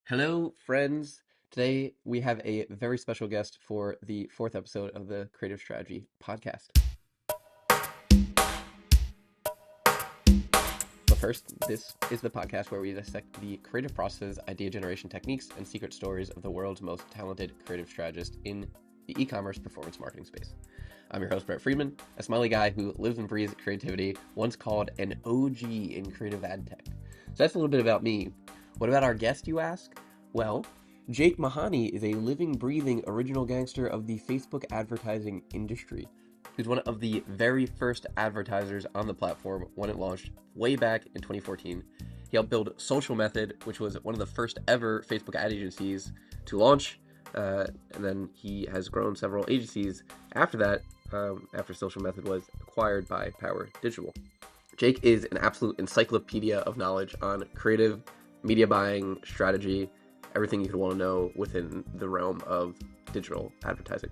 Hello, friends. Today we have a very special guest for the fourth episode of the Creative Strategy podcast. But first, this is the podcast where we dissect the creative processes, idea generation techniques, and secret stories of the world's most talented creative strategists in the e-commerce performance marketing space. I'm your host, Brett Friedman, a smiley guy who lives and breathes creativity, once called an OG in creative ad tech. So that's a little bit about me. What about our guest, you ask? Well, Jake Mehani is a living, breathing original gangster of the Facebook advertising industry. He's one of the very first advertisers on the platform when it launched way back in 2014. He helped build Social Method, which was one of the first ever Facebook ad agencies to launch. And then he has grown several agencies after that, after Social Method was acquired by Power Digital. Jake is an absolute encyclopedia of knowledge on creative, media buying, strategy, everything you could want to know within the realm of digital advertising.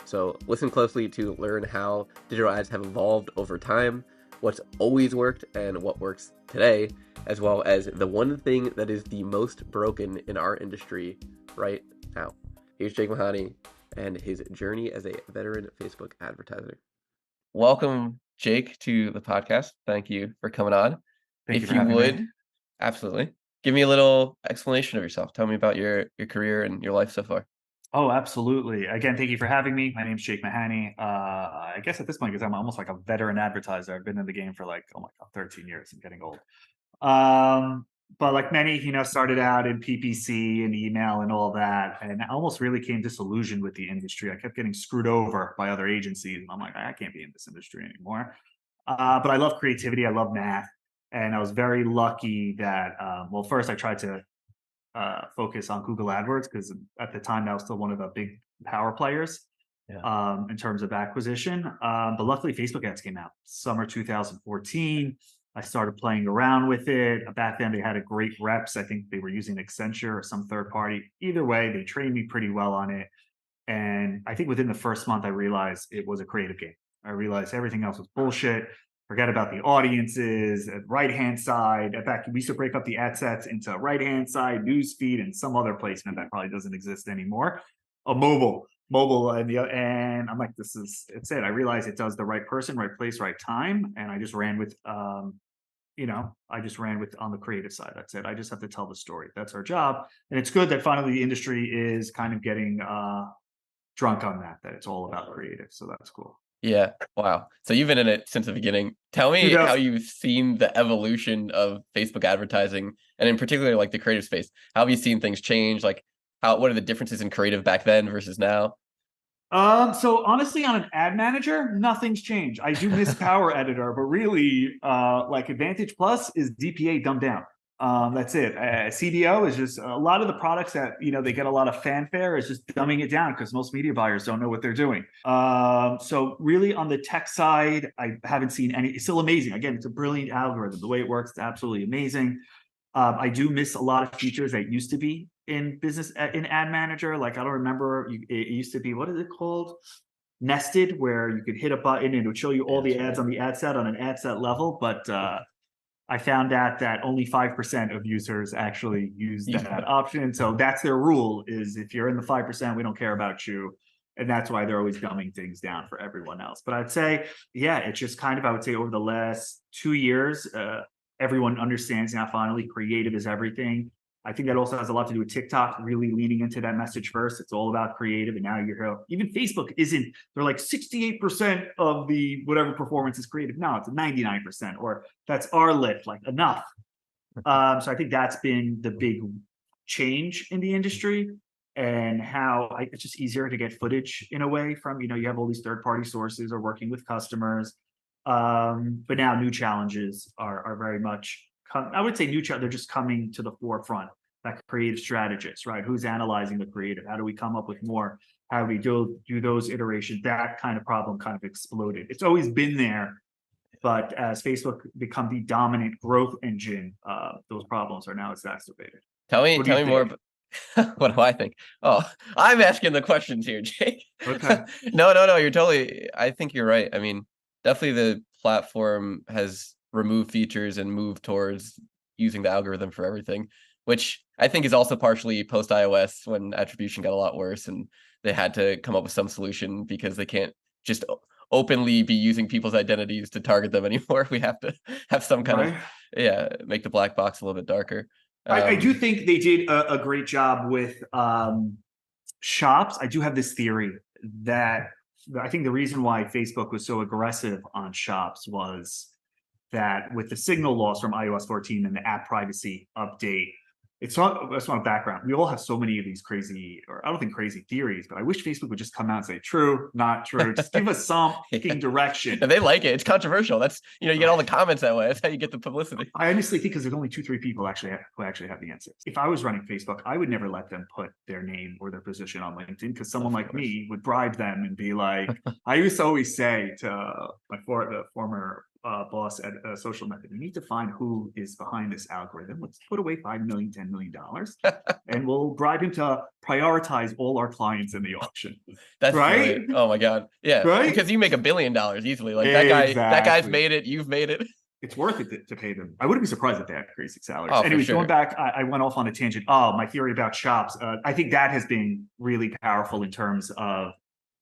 So listen closely to learn how digital ads have evolved over time, what's always worked and what works today, as well as the one thing that is the most broken in our industry right now. Here's Jake Mehani and his journey as a veteran Facebook advertiser. Welcome, Jake, to the podcast. Thank you for coming on. Thank you If for you having would, me. absolutely, give me a little explanation of yourself. Tell me about your career and your life so far. Oh, absolutely. Again, thank you for having me. My name's Jake Mehani. I guess at this point, because I'm almost like a veteran advertiser, I've been in the game for like, oh my God, 13 years. I'm getting old. But like many, started out in PPC and email and all that, and I almost really came disillusioned with the industry. I kept getting screwed over by other agencies, and I'm like, I can't be in this industry anymore. But I love creativity. I love math. And I was very lucky that, well, first I tried to focus on Google AdWords because at the time that was still one of the big power players Yeah. in terms of acquisition. But luckily, Facebook ads came out summer 2014. I started playing around with it. Back then, they had a great reps. I think they were using Accenture or some third party. Either way, they trained me pretty well on it. And I think within the first month, I realized it was a creative game. I realized everything else was bullshit. Forget about the audiences, right hand side. In fact, we used to break up the ad sets into right hand side, news feed, and some other placement that probably doesn't exist anymore. A mobile, and I'm like, it's it. I realized it does the right person, right place, right time, and I just ran with, on the creative side. That's it. I just have to tell the story. That's our job, and it's good that finally the industry is kind of getting drunk on that it's all about creative. So that's cool. Yeah. Wow. So you've been in it since the beginning. Tell me how 2000, you've seen the evolution of Facebook advertising and in particular like the creative space. How have you seen things change? Like what are the differences in creative back then versus now? so honestly, on an ad manager, nothing's changed. I do miss Power Editor, but really, like Advantage Plus is DPA dumbed down. That's it. CDO is just a lot of the products that they get a lot of fanfare is just dumbing it down because most media buyers don't know what they're doing. So really, on the tech side, I haven't seen any. It's still amazing. Again, it's a brilliant algorithm. The way it works, it's absolutely amazing. I do miss a lot of features that used to be in business in Ad Manager. Like I don't remember, it used to be, what is it called? Nested, where you could hit a button and it would show you Yeah, all the that's ads right. on the ad set on an ad set level. But I found out that only 5% of users actually use You- that option. So that's their rule: is if you're in the 5%, we don't care about you. And that's why they're always dumbing things down for everyone else. But I'd say, yeah, it's just kind of, I would say over the last 2 years, everyone understands now finally creative is everything. I think that also has a lot to do with TikTok really leaning into that message first. It's all about creative. And now you're even Facebook isn't, they're like 68% of the whatever performance is creative. No, it's 99%, or that's our lift, like enough. So I think that's been the big change in the industry, and how it's just easier to get footage in a way from, you have all these third party sources or working with customers. But now new challenges are very much, I would say they're just coming to the forefront. That creative strategist, right? Who's analyzing the creative? How do we come up with more? How do we do those iterations? That kind of problem kind of exploded. It's always been there, but as Facebook become the dominant growth engine, those problems are now exacerbated. Tell me What do you tell me more think? about what do I think? Oh, I'm asking the questions here, Jake. Okay. No, you're totally I think you're right. I mean, definitely the platform has removed features and moved towards using the algorithm for everything, which I think is also partially post iOS when attribution got a lot worse and they had to come up with some solution because they can't just openly be using people's identities to target them anymore. We have to have some kind of, make the black box a little bit darker. I do think they did a great job with shops. I do have this theory that I think the reason why Facebook was so aggressive on shops was that with the signal loss from iOS 14 and the app privacy update, it's not background. We all have so many of these crazy, or I don't think crazy theories, but I wish Facebook would just come out and say true, not true. Just give us some fucking direction. And they like it. It's controversial. That's, you get all the comments that way. That's how you get the publicity. I honestly think because there's only 2-3 people who actually have the answers. If I was running Facebook, I would never let them put their name or their position on LinkedIn because someone like me would bribe them and be like, I used to always say to the former boss at Social Method, you need to find who is behind this algorithm. Let's put away $5 million, $10 million, and we'll bribe him to prioritize all our clients in the auction. That's right. Brilliant. Oh my God. Yeah. Right? Because you make $1 billion easily. Like exactly. that guy's made it. You've made it. It's worth it to pay them. I wouldn't be surprised if they had crazy salaries. Oh, anyways, sure. Going back, I went off on a tangent. My theory about shops. I think that has been really powerful in terms of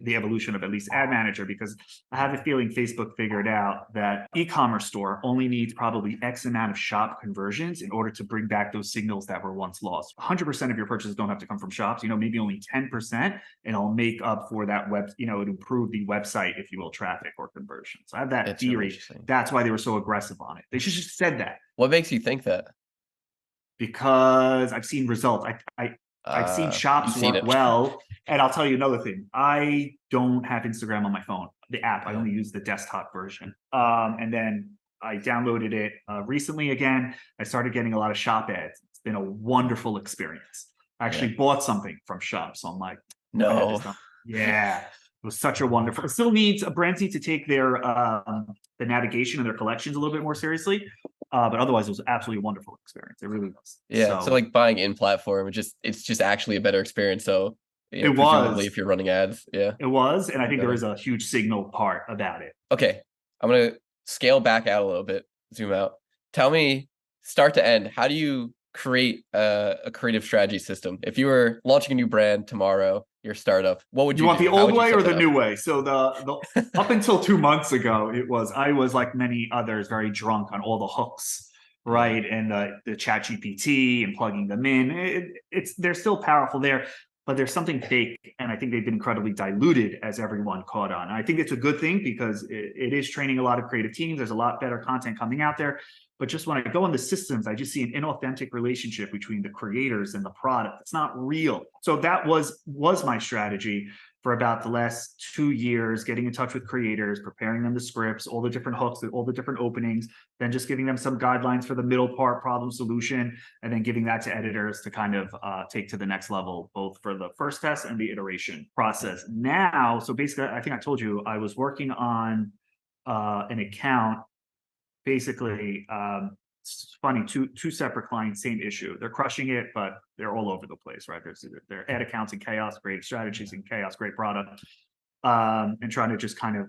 the evolution of at least Ad Manager, because I have a feeling Facebook figured out that e-commerce store only needs probably X amount of shop conversions in order to bring back those signals that were once lost. 100% of your purchases don't have to come from shops, maybe only 10%, and it'll make up for that it'll improve the website, if you will, traffic or conversion. So I have that theory. Really That's why they were so aggressive on it. They should just said that. What makes you think that? Because I've seen results. I've seen shops work well. And I'll tell you another thing. I don't have Instagram on my phone, the app. I only use the desktop version. And then I downloaded it recently again. I started getting a lot of shop ads. It's been a wonderful experience. I actually bought something from shop. So I'm like, no. Yeah. It was such a wonderful. It still needs brands need to take their the navigation and their collections a little bit more seriously. But otherwise, it was absolutely a wonderful experience. It really was. Yeah. So like buying in platform, it's just actually a better experience. So it was if you're running ads. Yeah, it was. And I think there is a huge signal part about it. Okay. I'm going to scale back out a little bit, zoom out. Tell me, start to end, how do you create a creative strategy system? If you were launching a new brand tomorrow, your startup, what would you want do? The old way or the new way? So the up until 2 months ago, I was like many others, very drunk on all the hooks, right? And the chat GPT and plugging them in. They're still powerful there, but there's something fake. And I think they've been incredibly diluted as everyone caught on. And I think it's a good thing because it is training a lot of creative teams. There's a lot better content coming out there. But just when I go on the systems, I just see an inauthentic relationship between the creators and the product. It's not real. So that was my strategy for about the last 2 years, getting in touch with creators, preparing them the scripts, all the different hooks, all the different openings, then just giving them some guidelines for the middle part, problem solution, and then giving that to editors to kind of take to the next level, both for the first test and the iteration process. Now, so basically, I think I told you, I was working on an account. Basically, it's funny, two separate clients, same issue. They're crushing it, but they're all over the place, right? Their ad accounts in chaos, great strategies in chaos, great product, and trying to just kind of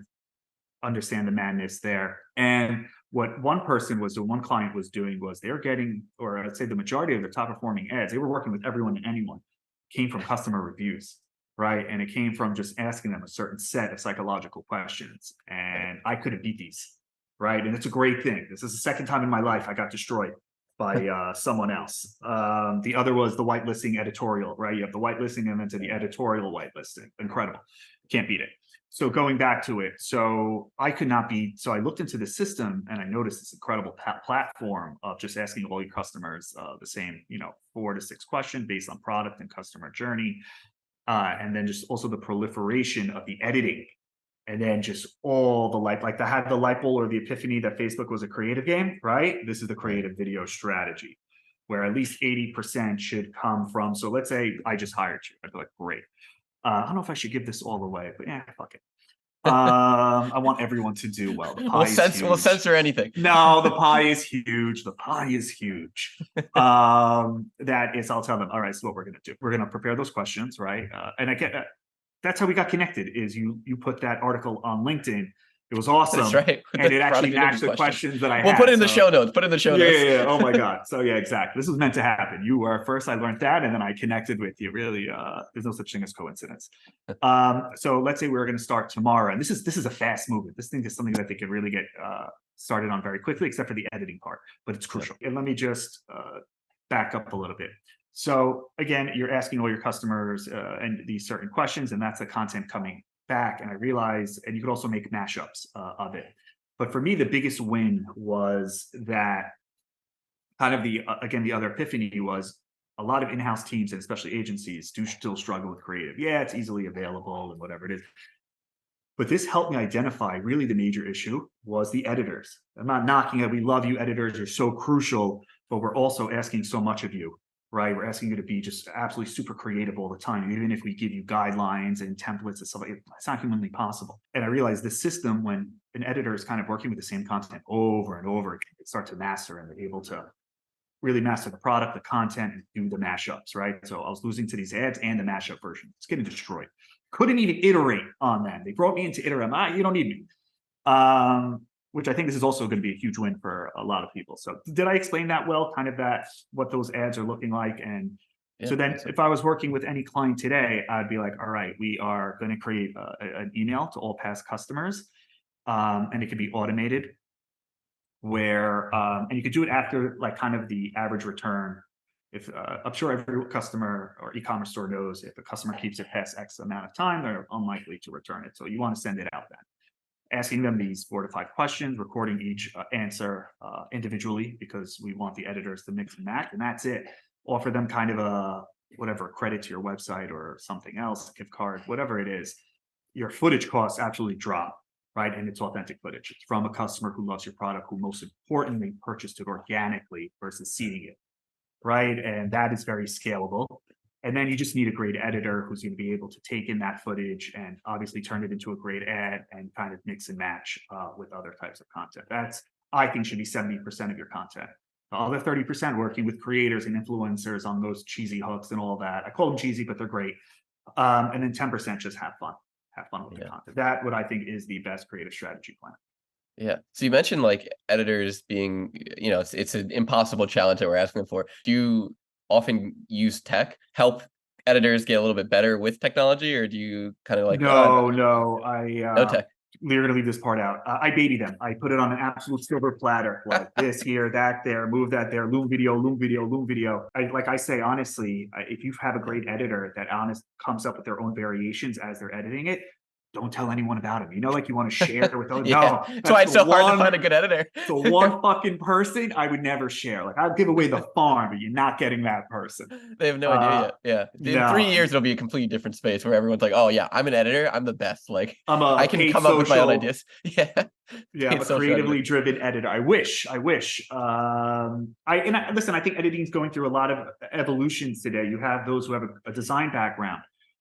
understand the madness there. And what one client was doing was they're getting, or I'd say the majority of the top performing ads, they were working with everyone and anyone, came from customer reviews, right? And it came from just asking them a certain set of psychological questions. And I couldn't beat these. Right. And it's a great thing. This is the second time in my life I got destroyed by someone else. The other was the whitelisting editorial, right? You have the whitelisting and then to the editorial whitelisting. Incredible. Can't beat it. So going back to it, so I looked into the system and I noticed this incredible platform of just asking all your customers the same, 4 to 6 questions based on product and customer journey. And then just also the proliferation of the editing. And then just all the like I had the light bulb or the epiphany that Facebook was a creative game, right? This is the creative video strategy, where at least 80% should come from. So let's say I just hired you. I'd be like, great. I don't know if I should give this all away, but yeah, fuck it. I want everyone to do well. The pie is huge. We'll censor anything. No, the pie is huge. The pie is huge. I'll tell them, all right, so what we're going to do. We're going to prepare those questions, right? And I get that's how we got connected is you put that article on LinkedIn It was awesome. That's right. With And the it actually product matched interview the questions that I We'll had. put it in the show notes. Put it in the show notes. Yeah. Oh my God. So yeah, exactly. This was meant to happen. You were first. I learned that, and then I connected with you. Really, there's no such thing as coincidence. So let's say we're going to start tomorrow, and this is a fast movement. This thing is something that they can really get started on very quickly, except for the editing part, but it's crucial. And let me just back up a little bit. So again, you're asking all your customers and these certain questions, and that's the content coming back. And I realized, and you could also make mashups of it. But for me, the biggest win was that kind of again, the other epiphany was a lot of in-house teams and especially agencies do still struggle with creative. Yeah, it's easily available and whatever it is. But this helped me identify really the major issue was the editors. I'm not knocking it. We love you, editors. You're so crucial, but we're also asking so much of you, right? We're asking you to be just absolutely super creative all the time. And even if we give you guidelines and templates and stuff, it's not humanly possible. And I realized the system, when an editor is kind of working with the same content over and over again, they start to master and they're able to really master the product, the content, and do the mashups, right? So I was losing to these ads and the mashup version. It's getting destroyed. Couldn't even iterate on them. They brought me in to iterate. You don't need me. Which I think this is also going to be a huge win for a lot of people. So did I explain that well? Kind of what those ads are looking like. And so then if I was working with any client today, I'd be like, all right, we are going to create an email to all past customers. And it can be automated where, and you could do it after like kind of the average return. If I'm sure every customer or e-commerce store knows if a customer keeps it past X amount of time, they're unlikely to return it. So you want to send it out then. Asking them these 4 to 5 questions, recording each answer individually because we want the editors to mix and match, and that's it. Offer them kind of a whatever credit to your website or something else, gift card, whatever it is. Your footage costs absolutely drop, right? And it's authentic footage. It's from a customer who loves your product, who most importantly purchased it organically versus seeding it, right? And that is very scalable. And then you just need a great editor who's going to be able to take in that footage and obviously turn it into a great ad and kind of mix and match with other types of content. That's, I think, should be 70% of your content. The other 30% working with creators and influencers on those cheesy hooks and all that. I call them cheesy, but they're great. And then 10% just have fun. Have fun with the content. That what I think is the best creative strategy plan. Yeah. So you mentioned like editors being, it's an impossible challenge that we're asking them for. Do you often use tech help editors get a little bit better with technology, or do you kind of like no tech? We're gonna leave this part out. I baby them. I put it on an absolute silver platter, like this here, that there, move that there, loom video, loom video, loom video. I say honestly, if you have a great editor that comes up with their own variations as they're editing it, don't tell anyone about him. Like you want to share with those. No, that's why it's so hard to find a good editor. So one fucking person I would never share. Like I'll give away the farm, but you're not getting that person. They have no idea yet. Yeah. In 3 years, it'll be a completely different space where everyone's like, oh yeah, I'm an editor. I'm the best. Like I can come up with my own ideas. Yeah. I'm a creatively driven editor. I wish. Listen, I think editing is going through a lot of evolutions today. You have those who have a design background,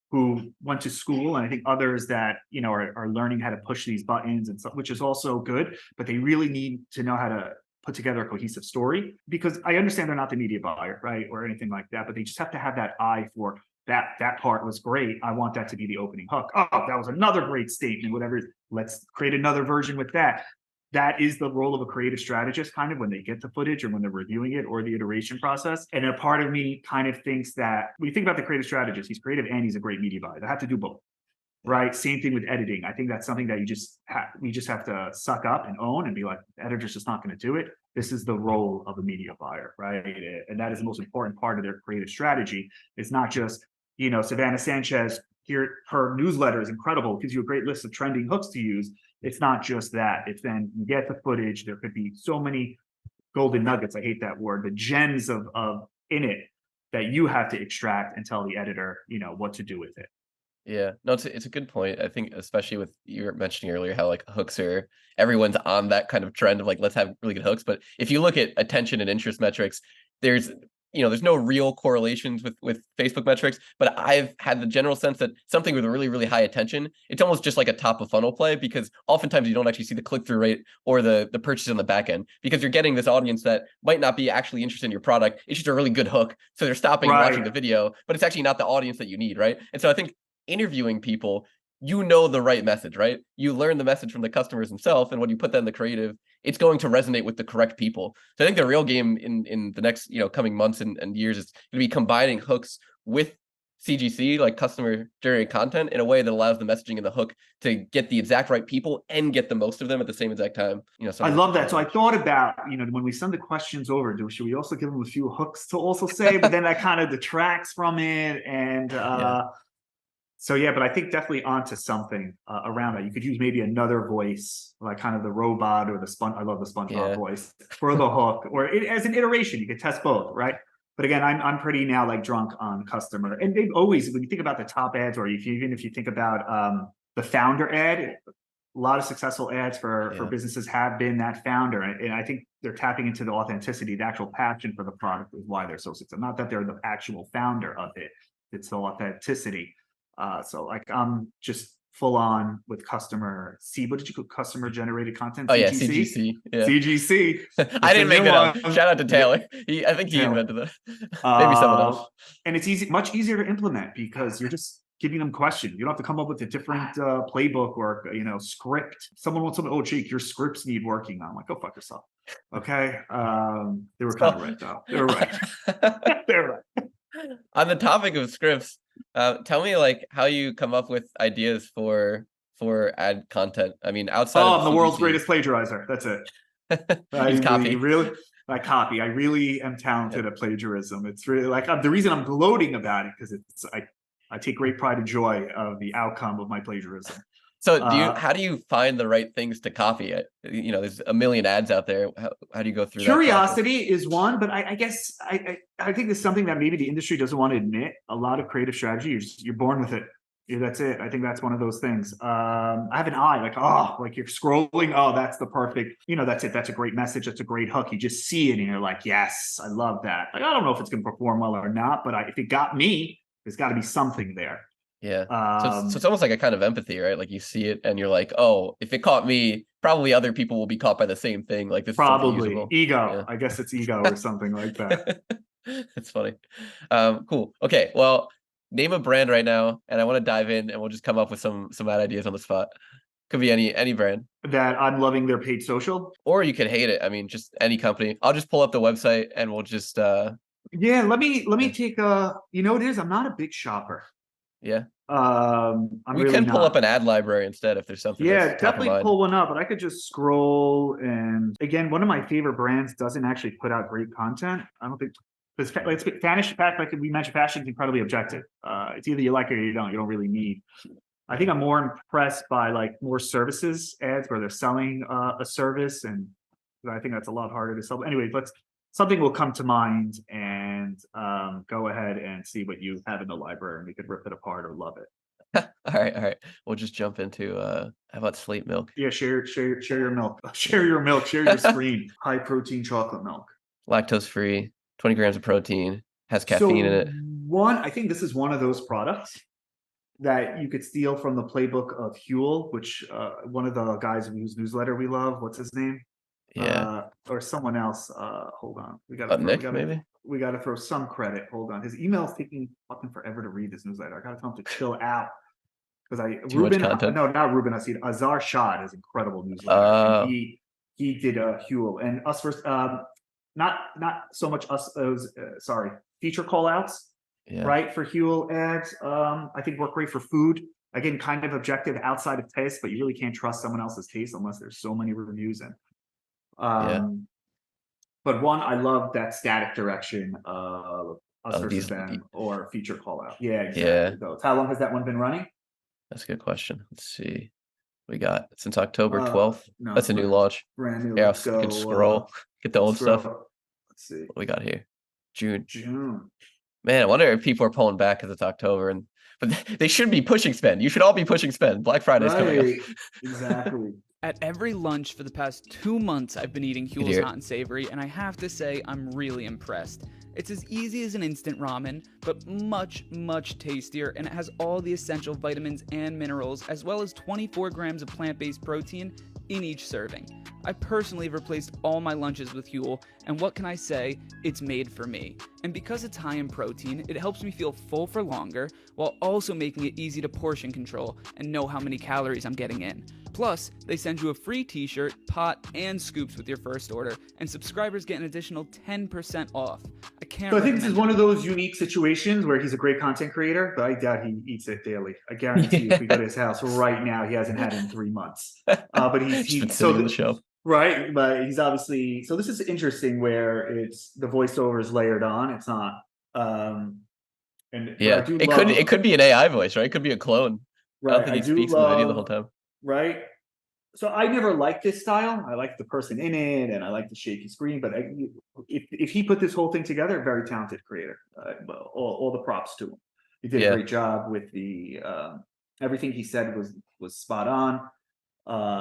who went to school, and I think others that are learning how to push these buttons and stuff, which is also good, but they really need to know how to put together a cohesive story, because I understand they're not the media buyer, right, or anything like that, but they just have to have that eye for that part was great. I want that to be the opening hook. Oh, that was another great statement, whatever. Let's create another version with that. That is the role of a creative strategist, kind of when they get the footage or when they're reviewing it or the iteration process. And a part of me kind of thinks that when you think about the creative strategist, he's creative and he's a great media buyer. They have to do both, right? Same thing with editing. I think that's something that we just have to suck up and own and be like, the editor's just not going to do it. This is the role of a media buyer, right? And that is the most important part of their creative strategy. It's not just, Savannah Sanchez, her newsletter is incredible. It gives you a great list of trending hooks to use. It's not just that. It's then you get the footage. There could be so many golden nuggets. I hate that word, but gems of in it that you have to extract and tell the editor, what to do with it. Yeah, no, it's a good point. I think especially with you were mentioning earlier how like hooks everyone's on that kind of trend of like let's have really good hooks. But if you look at attention and interest metrics, there's no real correlations with Facebook metrics, but I've had the general sense that something with a really, really high attention, it's almost just like a top of funnel play, because oftentimes you don't actually see the click-through rate or the purchase on the back end, because you're getting this audience that might not be actually interested in your product. It's just a really good hook. So they're stopping and watching the video, but it's actually not the audience that you need, right? And so I think interviewing people you know the right message, right? You learn the message from the customers themselves, and when you put that in the creative, it's going to resonate with the correct people. So I think the real game in the next coming months and years is going to be combining hooks with CGC, like customer generated content, in a way that allows the messaging and the hook to get the exact right people and get the most of them at the same exact time. I love that. So I thought about, when we send the questions over, should we also give them a few hooks to also say, but then that kind of detracts from it. And so, yeah, but I think definitely onto something around that. You could use maybe another voice, like kind of the robot or the I love the SpongeBob voice for the hook, or as an iteration, you could test both, right? But again, I'm pretty now like drunk on customer, and they've always, when you think about the top ads, or even if you think about the founder ad, a lot of successful ads for businesses have been that founder, and I think they're tapping into the authenticity, the actual passion for the product is why they're so successful. Not that they're the actual founder of it; it's the authenticity. So like I'm just full on with customer what did you call customer generated content? Oh yeah, CGC. Yeah. CGC. I didn't make that up. Shout out to Taylor. I think he invented that. Maybe someone else. And it's much easier to implement because you're just giving them questions. You don't have to come up with a different playbook or script. Someone wants something. Oh, Jake, your scripts need working on. I'm like, go fuck yourself. Okay. They were kind of right though. They were right. They were right. On the topic of scripts, tell me like how you come up with ideas for ad content. I mean, outside of I'm the world's greatest plagiarizer. That's it. I copy. I copy. I really am talented at plagiarism. It's really like the reason I'm gloating about it because I take great pride and joy of the outcome of my plagiarism. So how do you find the right things to copy? There's a million ads out there. How do you go through Curiosity is one, but I guess I think it's something that maybe the industry doesn't want to admit. A lot of creative strategy, you're born with it. Yeah, that's it. I think that's one of those things. I have an eye, like you're scrolling. Oh, that's the perfect, that's it. That's a great message. That's a great hook. You just see it and you're like, yes, I love that. Like, I don't know if it's going to perform well or not, but if it got me, there's got to be something there. Yeah. So it's almost like a kind of empathy, right? Like you see it and you're like, oh, if it caught me, probably other people will be caught by the same thing. Like this probably is ego. Yeah. I guess it's ego or something like that. It's funny. Cool. Okay. Well, name a brand right now, and I want to dive in, and we'll just come up with some ad ideas on the spot. Could be any brand that I'm loving their paid social, or you could hate it. I mean, just any company. I'll just pull up the website and we'll just. Yeah. Let me take it is. I'm not a big shopper. Yeah. We really can pull up an ad library instead if there's something. Yeah, definitely pull one up, but I could just scroll. And again, one of my favorite brands doesn't actually put out great content. I don't think because like we mentioned, fashion is incredibly objective. It's either you like it or you don't. You don't really need. I think I'm more impressed by like more services ads where they're selling a service, and I think that's a lot harder to sell. Anyway, something will come to mind, and go ahead and see what you have in the library, and we could rip it apart or love it. All right. We'll just jump into how about Slate milk? Yeah, share your milk. Share your milk. Share your screen. High protein chocolate milk. Lactose free, 20 grams of protein, has caffeine in it. I think this is one of those products that you could steal from the playbook of Huel, which one of the guys whose newsletter we love. What's his name? Yeah. Or someone else. Hold on. Maybe. We got to throw some credit. Hold on. His email's taking fucking forever to read this newsletter. I got to tell him to chill out. Because not Ruben. I see Azar Shah is incredible newsletter. He did a Huel and us first. Not so much us. Feature call outs. Yeah. Right, for Huel ads. I think work great for food. Again, kind of objective outside of taste, but you really can't trust someone else's taste unless there's so many reviews in. But one, I love that static direction of us versus them or feature call out. Yeah, exactly. Yeah. How long has that one been running? That's a good question. Let's see. We got since October 12th. No, that's a new launch. Brand new. Yeah, I can scroll. Get the old stuff. Let's see. What we got here? June. Man, I wonder if people are pulling back because it's October, but they should be pushing spend. You should all be pushing spend. Black Friday's coming up. Exactly. At every lunch for the past 2 months, I've been eating Huel's Hot and Savory, and I have to say I'm really impressed. It's as easy as an instant ramen, but much, much tastier, and it has all the essential vitamins and minerals, as well as 24 grams of plant-based protein in each serving. I personally have replaced all my lunches with Huel, and what can I say? It's made for me. And because it's high in protein, it helps me feel full for longer, while also making it easy to portion control and know how many calories I'm getting in. Plus, they send you a free t-shirt, pot, and scoops with your first order, and subscribers get an additional 10% off. So I think this is one of those unique situations where he's a great content creator, but I doubt he eats it daily. I guarantee you, if we go to his house right now, he hasn't had it in 3 months. But Just been sitting on the shelf. Right, but he's obviously, so this is interesting where it's the voiceover is layered on. It's not yeah, it could be an AI voice, right? It could be a clone. Right. I don't think he speaks in the video the whole time. Right. So I never liked this style. I like the person in it, and I like the shaky screen. But if he put this whole thing together, very talented creator. All the props to him. He did a great job with the everything he said was spot on.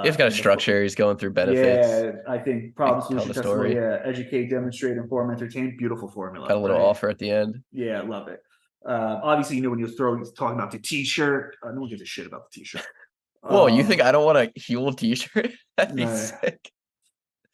He's got a structure. He's going through benefits. Yeah, I think problem solution customer. Yeah, educate, demonstrate, inform, entertain. Beautiful formula. Got a little offer at the end. Yeah, love it. Obviously, when he's talking about the T-shirt, no one gives a shit about the T-shirt. Whoa, you think I don't want a Huel T-shirt? That'd be sick.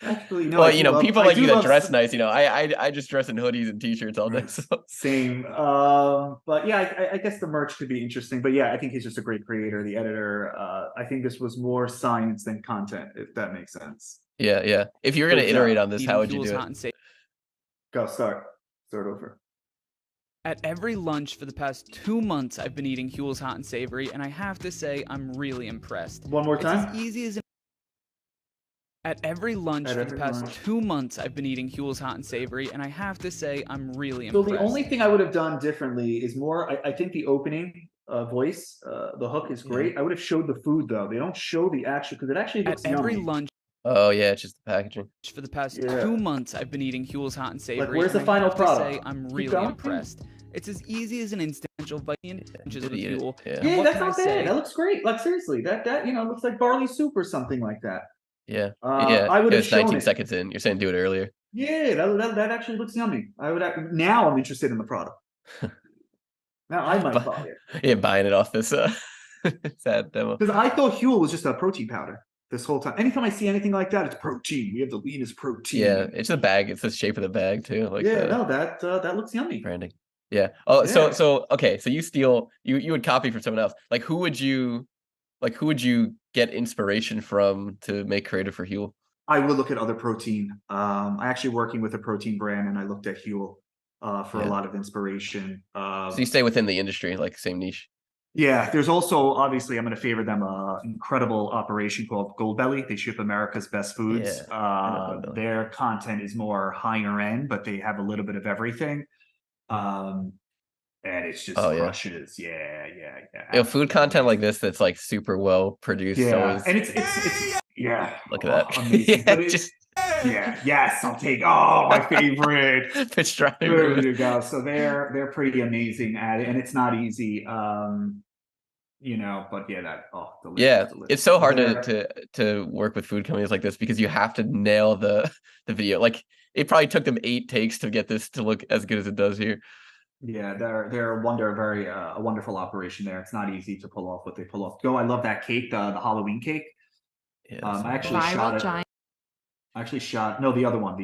Actually, no. Well, people like you that dress nice. I just dress in hoodies and T-shirts all day. So. Same. But yeah, I guess the merch could be interesting. But yeah, I think he's just a great creator. The editor. I think this was more science than content, if that makes sense. Yeah. If you're gonna iterate on this, how would you do it? Go start over. At every lunch for the past 2 months, I've been eating Huel's Hot and Savory, and I have to say I'm really impressed. One more time. It's as easy as At every lunch for the past 2 months, I've been eating Huel's Hot and Savory, and I have to say I'm really impressed. So the only thing I would have done differently is more. I think the opening voice, the hook is great. I would have showed the food though. They don't show the actual because it actually looks At every yummy. lunch. Oh yeah, it's just the packaging. For the past 2 months, I've been eating Huel's Hot and Savory. Like, where's the final product? Say I'm really impressed. It's as easy as an instant vitamin inches with Huel. Yeah, that's not bad. That looks great. Like seriously, that looks like barley soup or something like that. Yeah. I would have 19 seconds in. You're saying do it earlier. Yeah, that actually looks yummy. Now I'm interested in the product. Now I might buy it. Yeah, buying it off this sad demo. Because I thought Huel was just a protein powder this whole time. Anytime I see anything like that, it's protein. We have the leanest protein. Yeah, it's the bag. It's the shape of the bag too. Like that looks yummy. Branding. Yeah. Oh, yeah. So okay. So you would copy from someone else. Like who would you get inspiration from to make creative for Huel? I would look at other protein. I'm actually working with a protein brand, and I looked at Huel for a lot of inspiration. So you stay within the industry, like same niche. Yeah, there's also obviously I'm going to favor them incredible operation called Goldbelly. They ship America's best foods. Their content is more higher end, but they have a little bit of everything. And it's just crushes. Yeah. Food content like this that's like super well produced. Yeah, so and it's look at that. Amazing. Yes, I'll take. Oh, my favorite. Pitch drive. There you go. So they're pretty amazing at it, and it's not easy. But delicious. It's so hard to work with food companies like this because you have to nail the video. Like it probably took them 8 takes to get this to look as good as it does here. Yeah, they're a wonderful operation there. It's not easy to pull off what they pull off. I love that cake, the Halloween cake. Yeah, I actually shot it. No, the other one,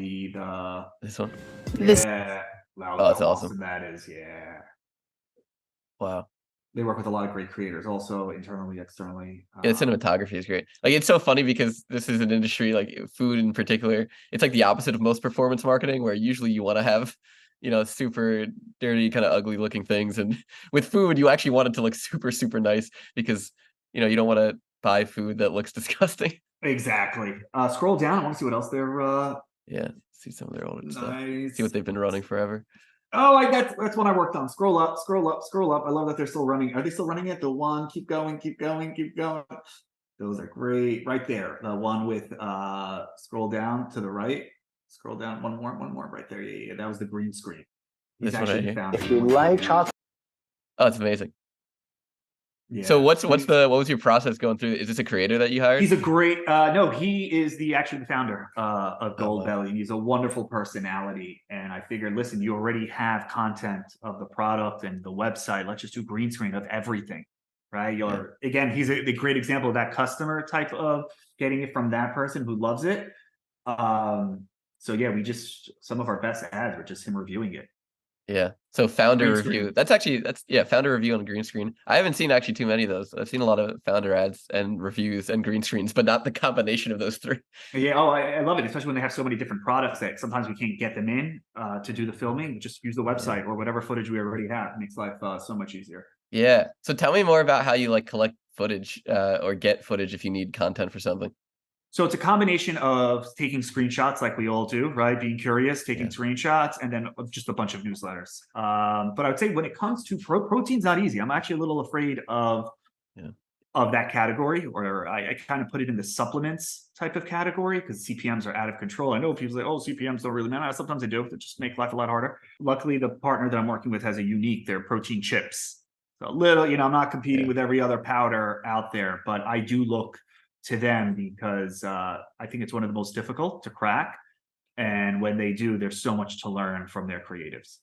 this one. Yeah, that's awesome. That is, yeah. Wow. They work with a lot of great creators, also internally, externally. Yeah, cinematography is great. Like it's so funny because this is an industry, like food in particular. It's like the opposite of most performance marketing, where usually you want to have super dirty, kind of ugly looking things. And with food, you actually want it to look super, super nice because, you don't want to buy food that looks disgusting. Exactly. Scroll down. I want to see what else they're. See some of their older stuff. Nice. See what they've been running forever. Oh, that's what I worked on. Scroll up. I love that they're still running. Are they still running it? The one, keep going. Those are great. Right there. The one with scroll down to the right. Scroll down one more right there. Yeah. That was the green screen. He's actually found it. If you like chocolate. Oh, it's amazing. Yeah. So what was your process going through? Is this a creator that you hired? He's a great no, he is actually the founder of Goldbelly, and he's a wonderful personality. And I figured, listen, you already have content of the product and the website. Let's just do green screen of everything. right? Again, he's the great example of that customer type of getting it from that person who loves it. So yeah, some of our best ads were just him reviewing it. Yeah. So founder Green review. screen. That's founder review on green screen. I haven't seen actually too many of those. I've seen a lot of founder ads and reviews and green screens, but not the combination of those three. Yeah, oh, I love it, especially when they have so many different products that sometimes we can't get them in to do the filming. Just use the website or whatever footage we already have. It makes life so much easier. Yeah. So tell me more about how you like collect footage or get footage if you need content for something. So it's a combination of taking screenshots like we all do, right? Being curious, taking screenshots, and then just a bunch of newsletters. But I would say when it comes to protein's not easy. I'm actually a little afraid of that category, or I kind of put it in the supplements type of category because CPMs are out of control. I know people say, oh, CPMs don't really matter. Sometimes they do. They just make life a lot harder. Luckily, the partner that I'm working with has a unique, they're protein chips. So a little, I'm not competing with every other powder out there, but I do look to them because I think it's one of the most difficult to crack. And when they do, there's so much to learn from their creatives.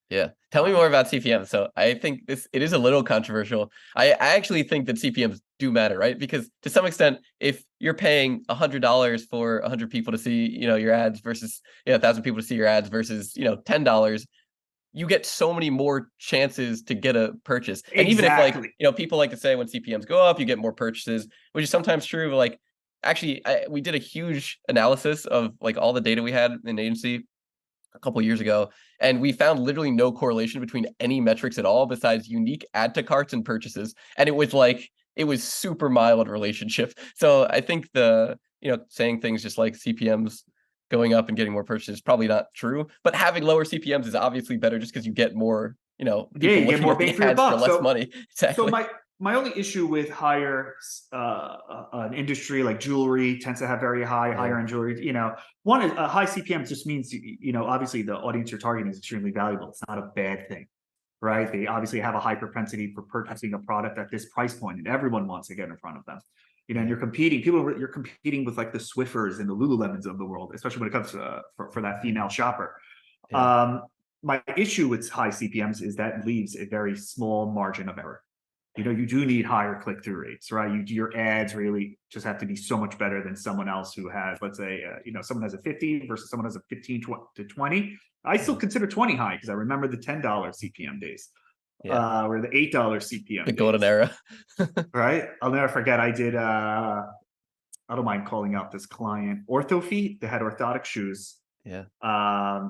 Yeah. Tell me more about CPMs. So I think it is a little controversial. I actually think that CPMs do matter, right? Because to some extent, if you're paying $100 for 100 people to see, your ads versus 1,000 people to see your ads versus, $10, you get so many more chances to get a purchase. And even if people like to say when CPMs go up, you get more purchases, which is sometimes true. Like actually, we did a huge analysis of like all the data we had in the agency a couple of years ago, and we found literally no correlation between any metrics at all besides unique add to carts and purchases. And it was super mild relationship. So I think saying things just like CPMs going up and getting more purchases is probably not true, but having lower CPMs is obviously better just because you get more, people you get more bang for your buck. For less money. Exactly. So my only issue with higher an industry like jewelry tends to have very higher end jewelry. One is a high CPM just means obviously the audience you're targeting is extremely valuable. It's not a bad thing, right? They obviously have a high propensity for purchasing a product at this price point, and everyone wants to get in front of them. And you're competing with like the Swiffers and the Lululemons of the world, especially when it comes to for that female shopper. My issue with high CPMs is that leaves a very small margin of error. You do need higher click-through rates, right? Your ads really just have to be so much better than someone else who has, let's say, someone has a 50 versus someone has a 15 to 20. I still consider 20 high because I remember the $10 CPM days, or the $8 CPM. The golden era, right? I'll never forget. I did. I don't mind calling out this client, OrthoFeet. They had orthotic shoes. Yeah.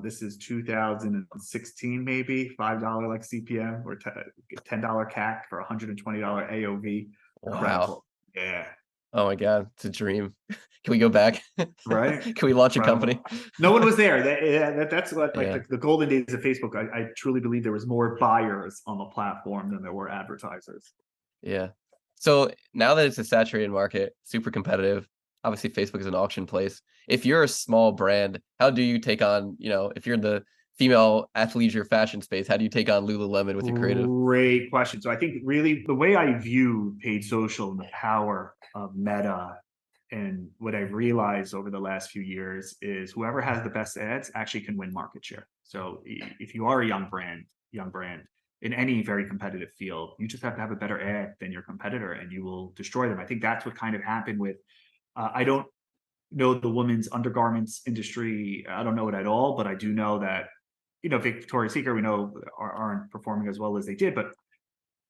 This is 2016, maybe $5 like CPM or $10 CAC for $120 AOV. Wow. Incredible. Yeah. Oh my God, it's a dream. Can we go back? Right. Can we launch a company? No one was there. That's what the golden days of Facebook. I truly believe there was more buyers on the platform than there were advertisers. Yeah. So now that it's a saturated market, super competitive, obviously Facebook is an auction place. If you're a small brand, how do you take on, if you're in the female athleisure fashion space, how do you take on Lululemon with your creative? Great question. So I think really the way I view paid social and the power of Meta, and what I've realized over the last few years is whoever has the best ads actually can win market share. So if you are a young brand in any very competitive field, you just have to have a better ad than your competitor and you will destroy them. I think that's what kind of happened with, I don't know the women's undergarments industry. I don't know it at all, but I do know that, Victoria's Secret, we know aren't performing as well as they did. But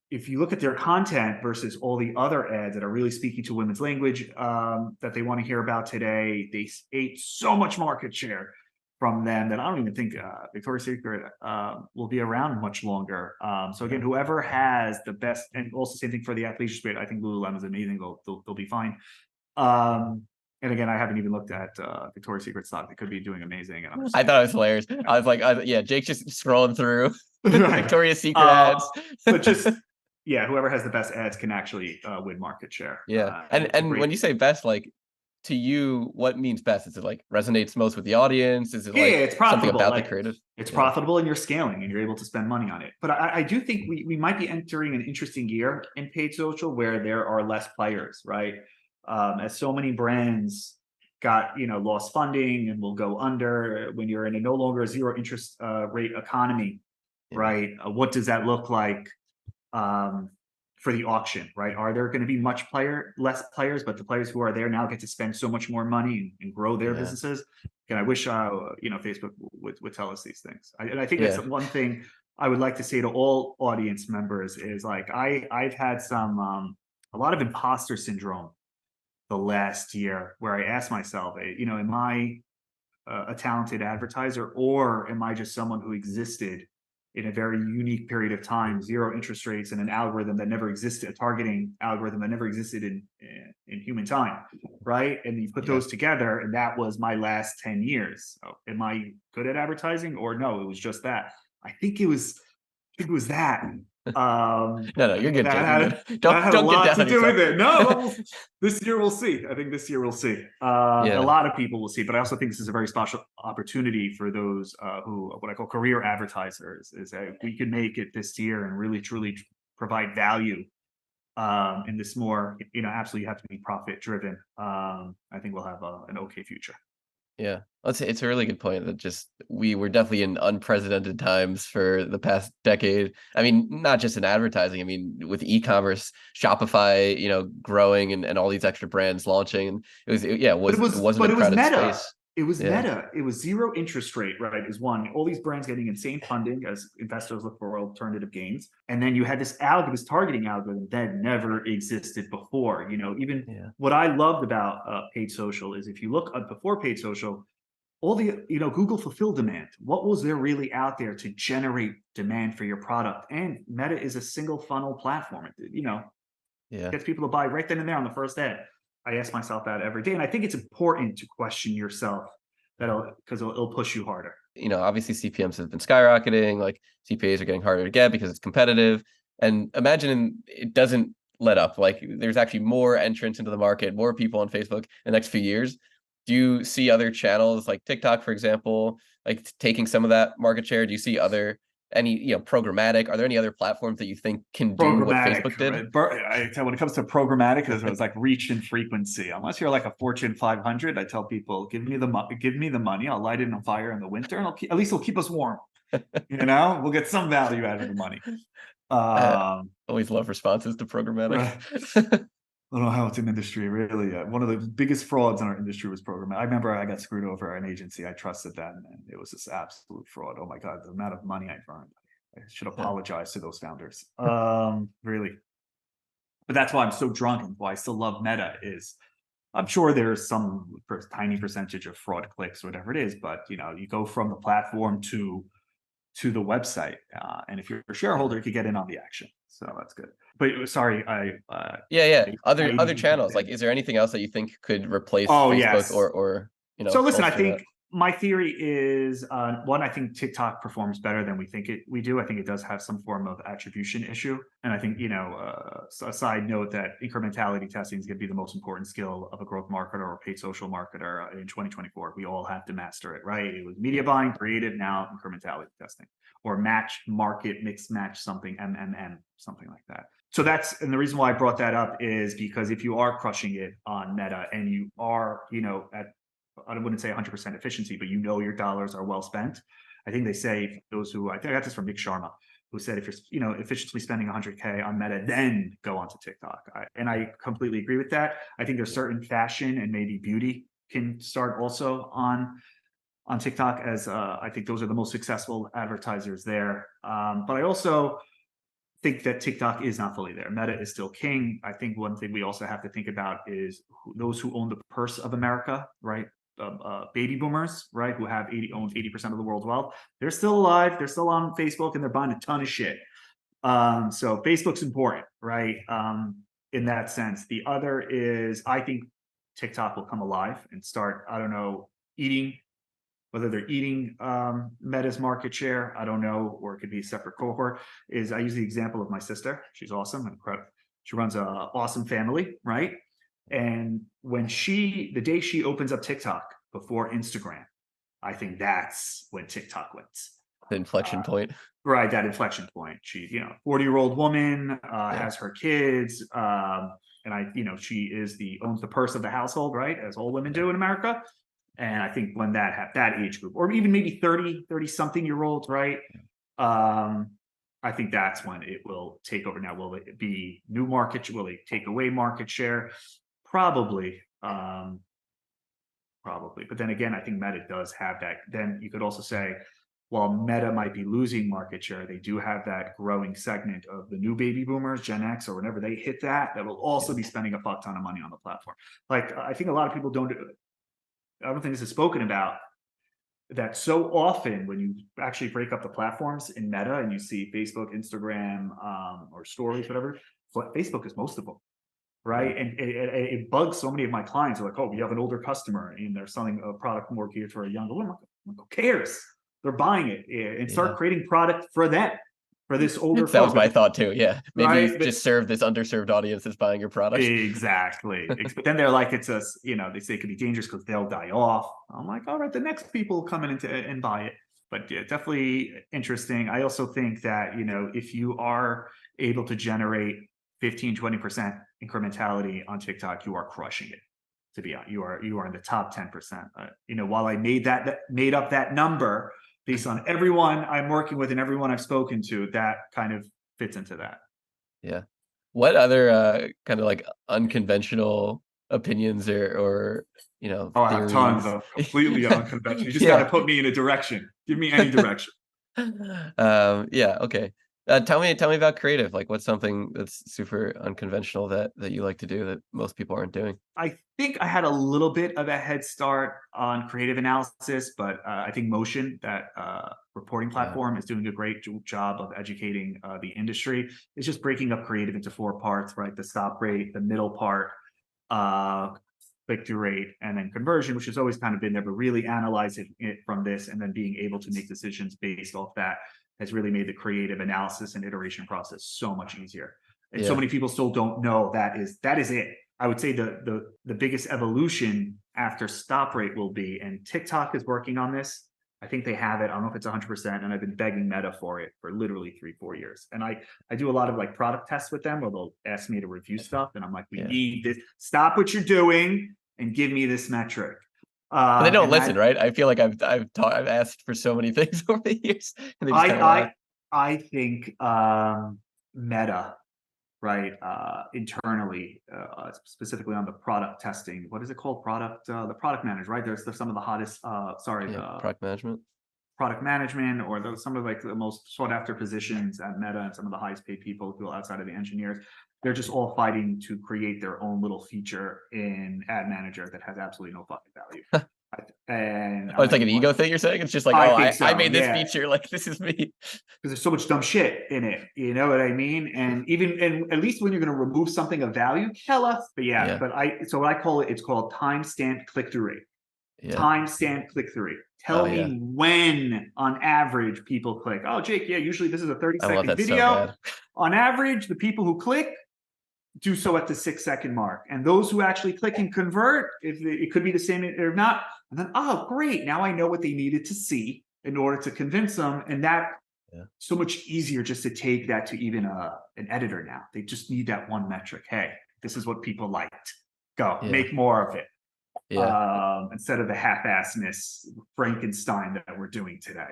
if you look at their content versus all the other ads that are really speaking to women's language that they want to hear about today, they ate so much market share from them that I don't even think Victoria's Secret will be around much longer. So again, whoever has the best, and also same thing for the athleisure space, I think Lululemon is amazing. They'll be fine. And again, I haven't even looked at Victoria's Secret stock. They could be doing amazing. And I thought it was hilarious. I was like, Jake's just scrolling through Victoria's Secret ads. But just, whoever has the best ads can actually win market share. Yeah. And when you say best, like, to you, what means best? Is it like resonates most with the audience? Is it like it's profitable. Something about the creative? It's profitable and you're scaling and you're able to spend money on it. But I do think we might be entering an interesting year in paid social where there are less players, right? As so many brands got lost funding and will go under when you're in a no longer zero interest rate economy, right? What does that look like for the auction, right? Are there going to be less players, but the players who are there now get to spend so much more money and grow their businesses? And I wish, Facebook would tell us these things. And I think that's one thing I would like to say to all audience members is like, I've had a lot of imposter syndrome the last year where I asked myself, am I a talented advertiser, or am I just someone who existed in a very unique period of time, zero interest rates and an algorithm that never existed, a targeting algorithm that never existed in human time, right? And you put those together, and that was my last 10 years. So am I good at advertising, or no, it was just that? I think it was that. No, you're good. That Don't had a get lot down to on do with yourself. it. No, this year we'll see. I think this year we'll see. A lot of people will see, but I also think this is a very special opportunity for those who, what I call career advertisers, is that we can make it this year and really truly provide value in this more, absolutely you have to be profit driven. I think we'll have an okay future. Yeah, it's a really good point that just we were definitely in unprecedented times for the past decade. I mean, not just in advertising. I mean, with e-commerce, Shopify, growing and all these extra brands launching, and it wasn't a crowded Meta. space. It was Meta. It was zero interest rate, right? Is one. All these brands getting insane funding as investors look for alternative gains, and then you had this targeting algorithm that never existed before. What I loved about paid social is if you look before paid social, all the Google fulfilled demand. What was there really out there to generate demand for your product? And Meta is a single funnel platform. Gets people to buy right then and there on the first ad. I ask myself that every day, and I think it's important to question yourself because it'll push you harder. Obviously CPMs have been skyrocketing. Like CPAs are getting harder to get because it's competitive. And imagine it doesn't let up. Like there's actually more entrants into the market, more people on Facebook in the next few years. Do you see other channels like TikTok, for example, like taking some of that market share? Do you see any programmatic? Are there any other platforms that you think can do what Facebook did? Right? When it comes to programmatic, it's like reach and frequency. Unless you're like a Fortune 500, I tell people, give me the money. I'll light it on fire in the winter, and at least it'll keep us warm. We'll get some value out of the money. Always love responses to programmatic. Right. I don't know how it's an industry, really. One of the biggest frauds in our industry was programmatic. I remember I got screwed over an agency. I trusted them, and it was this absolute fraud. Oh my God, the amount of money I burned. I should apologize to those founders. Really. But that's why I'm so drunk and why I still love Meta is I'm sure there's some tiny percentage of fraud clicks, whatever it is, but you go from the platform to the website. And if you're a shareholder, you could get in on the action. So that's good. But sorry, Other channels. Like, is there anything else that you think could replace Facebook yes. or So listen, I think my theory is one, I think TikTok performs better than we do. I think it does have some form of attribution issue. And I think, a side note that incrementality testing is going to be the most important skill of a growth marketer or paid social marketer in 2024. We all have to master it, right? It was media buying, creative, now incrementality testing, or match, market, mix, match something, MMM, something like that. So and the reason why I brought that up is because if you are crushing it on Meta and you are, I wouldn't say 100% efficiency, but your dollars are well spent. I think they say I think I got this from Nick Sharma, who said if you're efficiently spending 100K on Meta, then go onto TikTok. And I completely agree with that. I think there's certain fashion and maybe beauty can start also on TikTok, as I think those are the most successful advertisers there. But I also think that TikTok is not fully there. Meta is still king. I think one thing we also have to think about is those who own the purse of America, right? Baby boomers, right? Who own 80% of the world's wealth. They're still alive. They're still on Facebook and they're buying a ton of shit. So Facebook's important, right? In that sense. The other is I think TikTok will come alive and start, I don't know, whether they're eating Meta's market share, I don't know, or it could be a separate cohort. I use the example of my sister. She's awesome. She runs an awesome family, right? And the day she opens up TikTok before Instagram, I think that's when TikTok wins. The inflection point. Right, that inflection point. She's 40-year-old woman, has her kids, and she owns the purse of the household, right? As all women do in America. And I think when that age group, or even maybe 30 something year olds, right? I think that's when it will take over. Now, will it be new market? Will it take away market share? Probably. Probably. But then again, I think Meta does have that. Then you could also say, while Meta might be losing market share, they do have that growing segment of the new baby boomers, Gen X, or whenever they hit that will also be spending a fuck ton of money on the platform. Like, I think a lot of people I don't think this is spoken about, that so often when you actually break up the platforms in Meta and you see Facebook, Instagram, or stories, whatever, but Facebook is most of them. Right. And it bugs so many of my clients. They're like, oh, we have an older customer and they're selling a product more geared for a younger woman. Who cares? They're buying it, and start creating product for them, for this older. That was my thought too. Yeah. Maybe right? just serve this underserved audience that's buying your product. Exactly. But then they're like, it's a, they say it could be dangerous because they'll die off. I'm like, all right, the next people come in and buy it. But yeah, definitely interesting. I also think that, if you are able to generate 15-20% incrementality on TikTok, you are crushing it. To be honest, you are in the top 10%. While I made up that number based on everyone I'm working with and everyone I've spoken to, that kind of fits into that. Yeah. What other kind of like unconventional opinions or Oh, I have tons theories? of completely unconventional. You just Yeah. got to put me in a direction. Give me any direction. Yeah. Okay. Tell me about creative. Like, what's something that's super unconventional that you like to do that most people aren't doing? I think I had a little bit of a head start on creative analysis, but I think Motion, that reporting platform, is doing a great job of educating the industry. It's just breaking up creative into 4 parts, right? The stop rate, the middle part, click-through rate, and then conversion, which has always kind of been there, but really analyzing it from this and then being able to make decisions based off that has really made the creative analysis and iteration process so much easier. And so many people still don't know that is it. I would say the biggest evolution after stop rate will be, and TikTok is working on this. I think they have it. I don't know if it's 100%, and I've been begging Meta for it for literally 3-4 years. And I do a lot of like product tests with them where they'll ask me to review stuff, and I'm like, we need this. Stop what you're doing and give me this metric. But they don't listen, right? I feel like I've asked for so many things over the years. And they just I think Meta, right, internally, specifically on the product testing. What is it called? The product manager, right? There's some of the hottest. Product management, or some of like the most sought after positions at Meta, and some of the highest paid people outside of the engineers. They're just all fighting to create their own little feature in Ad Manager that has absolutely no fucking value. And it's like an ego thing you're saying? It's just like, I made this feature, like this is me. Because there's so much dumb shit in it, you know what I mean? And at least when you're going to remove something of value, tell us. But so what I call it, it's called timestamp click-through rate. Timestamp click-through rate. Tell me when on average people click. Oh, Jake, usually this is a 30-second video. So on average, the people who click do so at the 6-second mark, and those who actually click and convert, if it could be the same or not, and then, oh great, now I know what they needed to see in order to convince them. And that so much easier just to take that to even an editor now. They just need that one metric. Hey, this is what people liked. Go make more of it. Instead of the half-assness Frankenstein that we're doing today.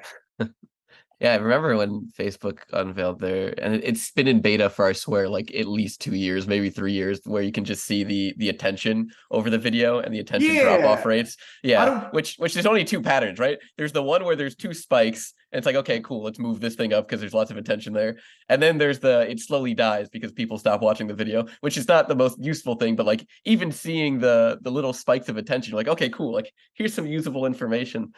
Yeah, I remember when Facebook unveiled and it's been in beta for, I swear, like at least 2 years, maybe 3 years, where you can just see the attention over the video and the attention drop-off rates. Yeah, which there's only 2 patterns, right? There's the one where there's 2 spikes, and it's like, okay, cool, let's move this thing up because there's lots of attention there. And then there's it slowly dies because people stop watching the video, which is not the most useful thing, but like even seeing the little spikes of attention, you're like, okay, cool, like here's some usable information.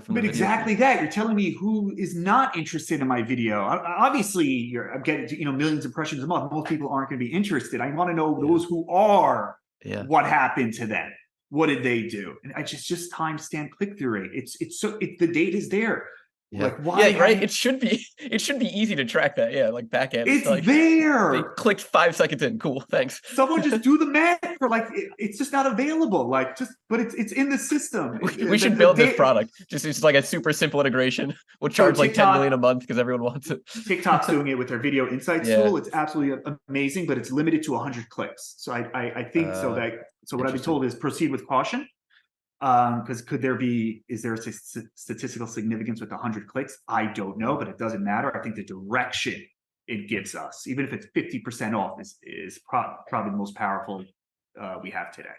From but exactly that. You're telling me who is not interested in my video. Obviously, I'm getting millions of impressions a month. Most people aren't going to be interested. I want to know those who are. What happened to them? What did they do? And I just timestamp click-through rate. The data is there. Like, why? Right. It should be easy to track that. Yeah, like back end. It's like, there. They clicked 5 seconds in. Cool. Thanks. Someone just do the math for it's just not available. But it's in the system. We should build this product. It's like a super simple integration. We'll charge like $10 million a month because everyone wants it. TikTok's doing it with their video insights tool. It's absolutely amazing, but it's limited to 100 clicks. So I think so what I've been told is proceed with caution. Because is there a statistical significance with 100 clicks? I don't know, but it doesn't matter. I think the direction it gives us, even if it's 50% off, is probably the most powerful we have today.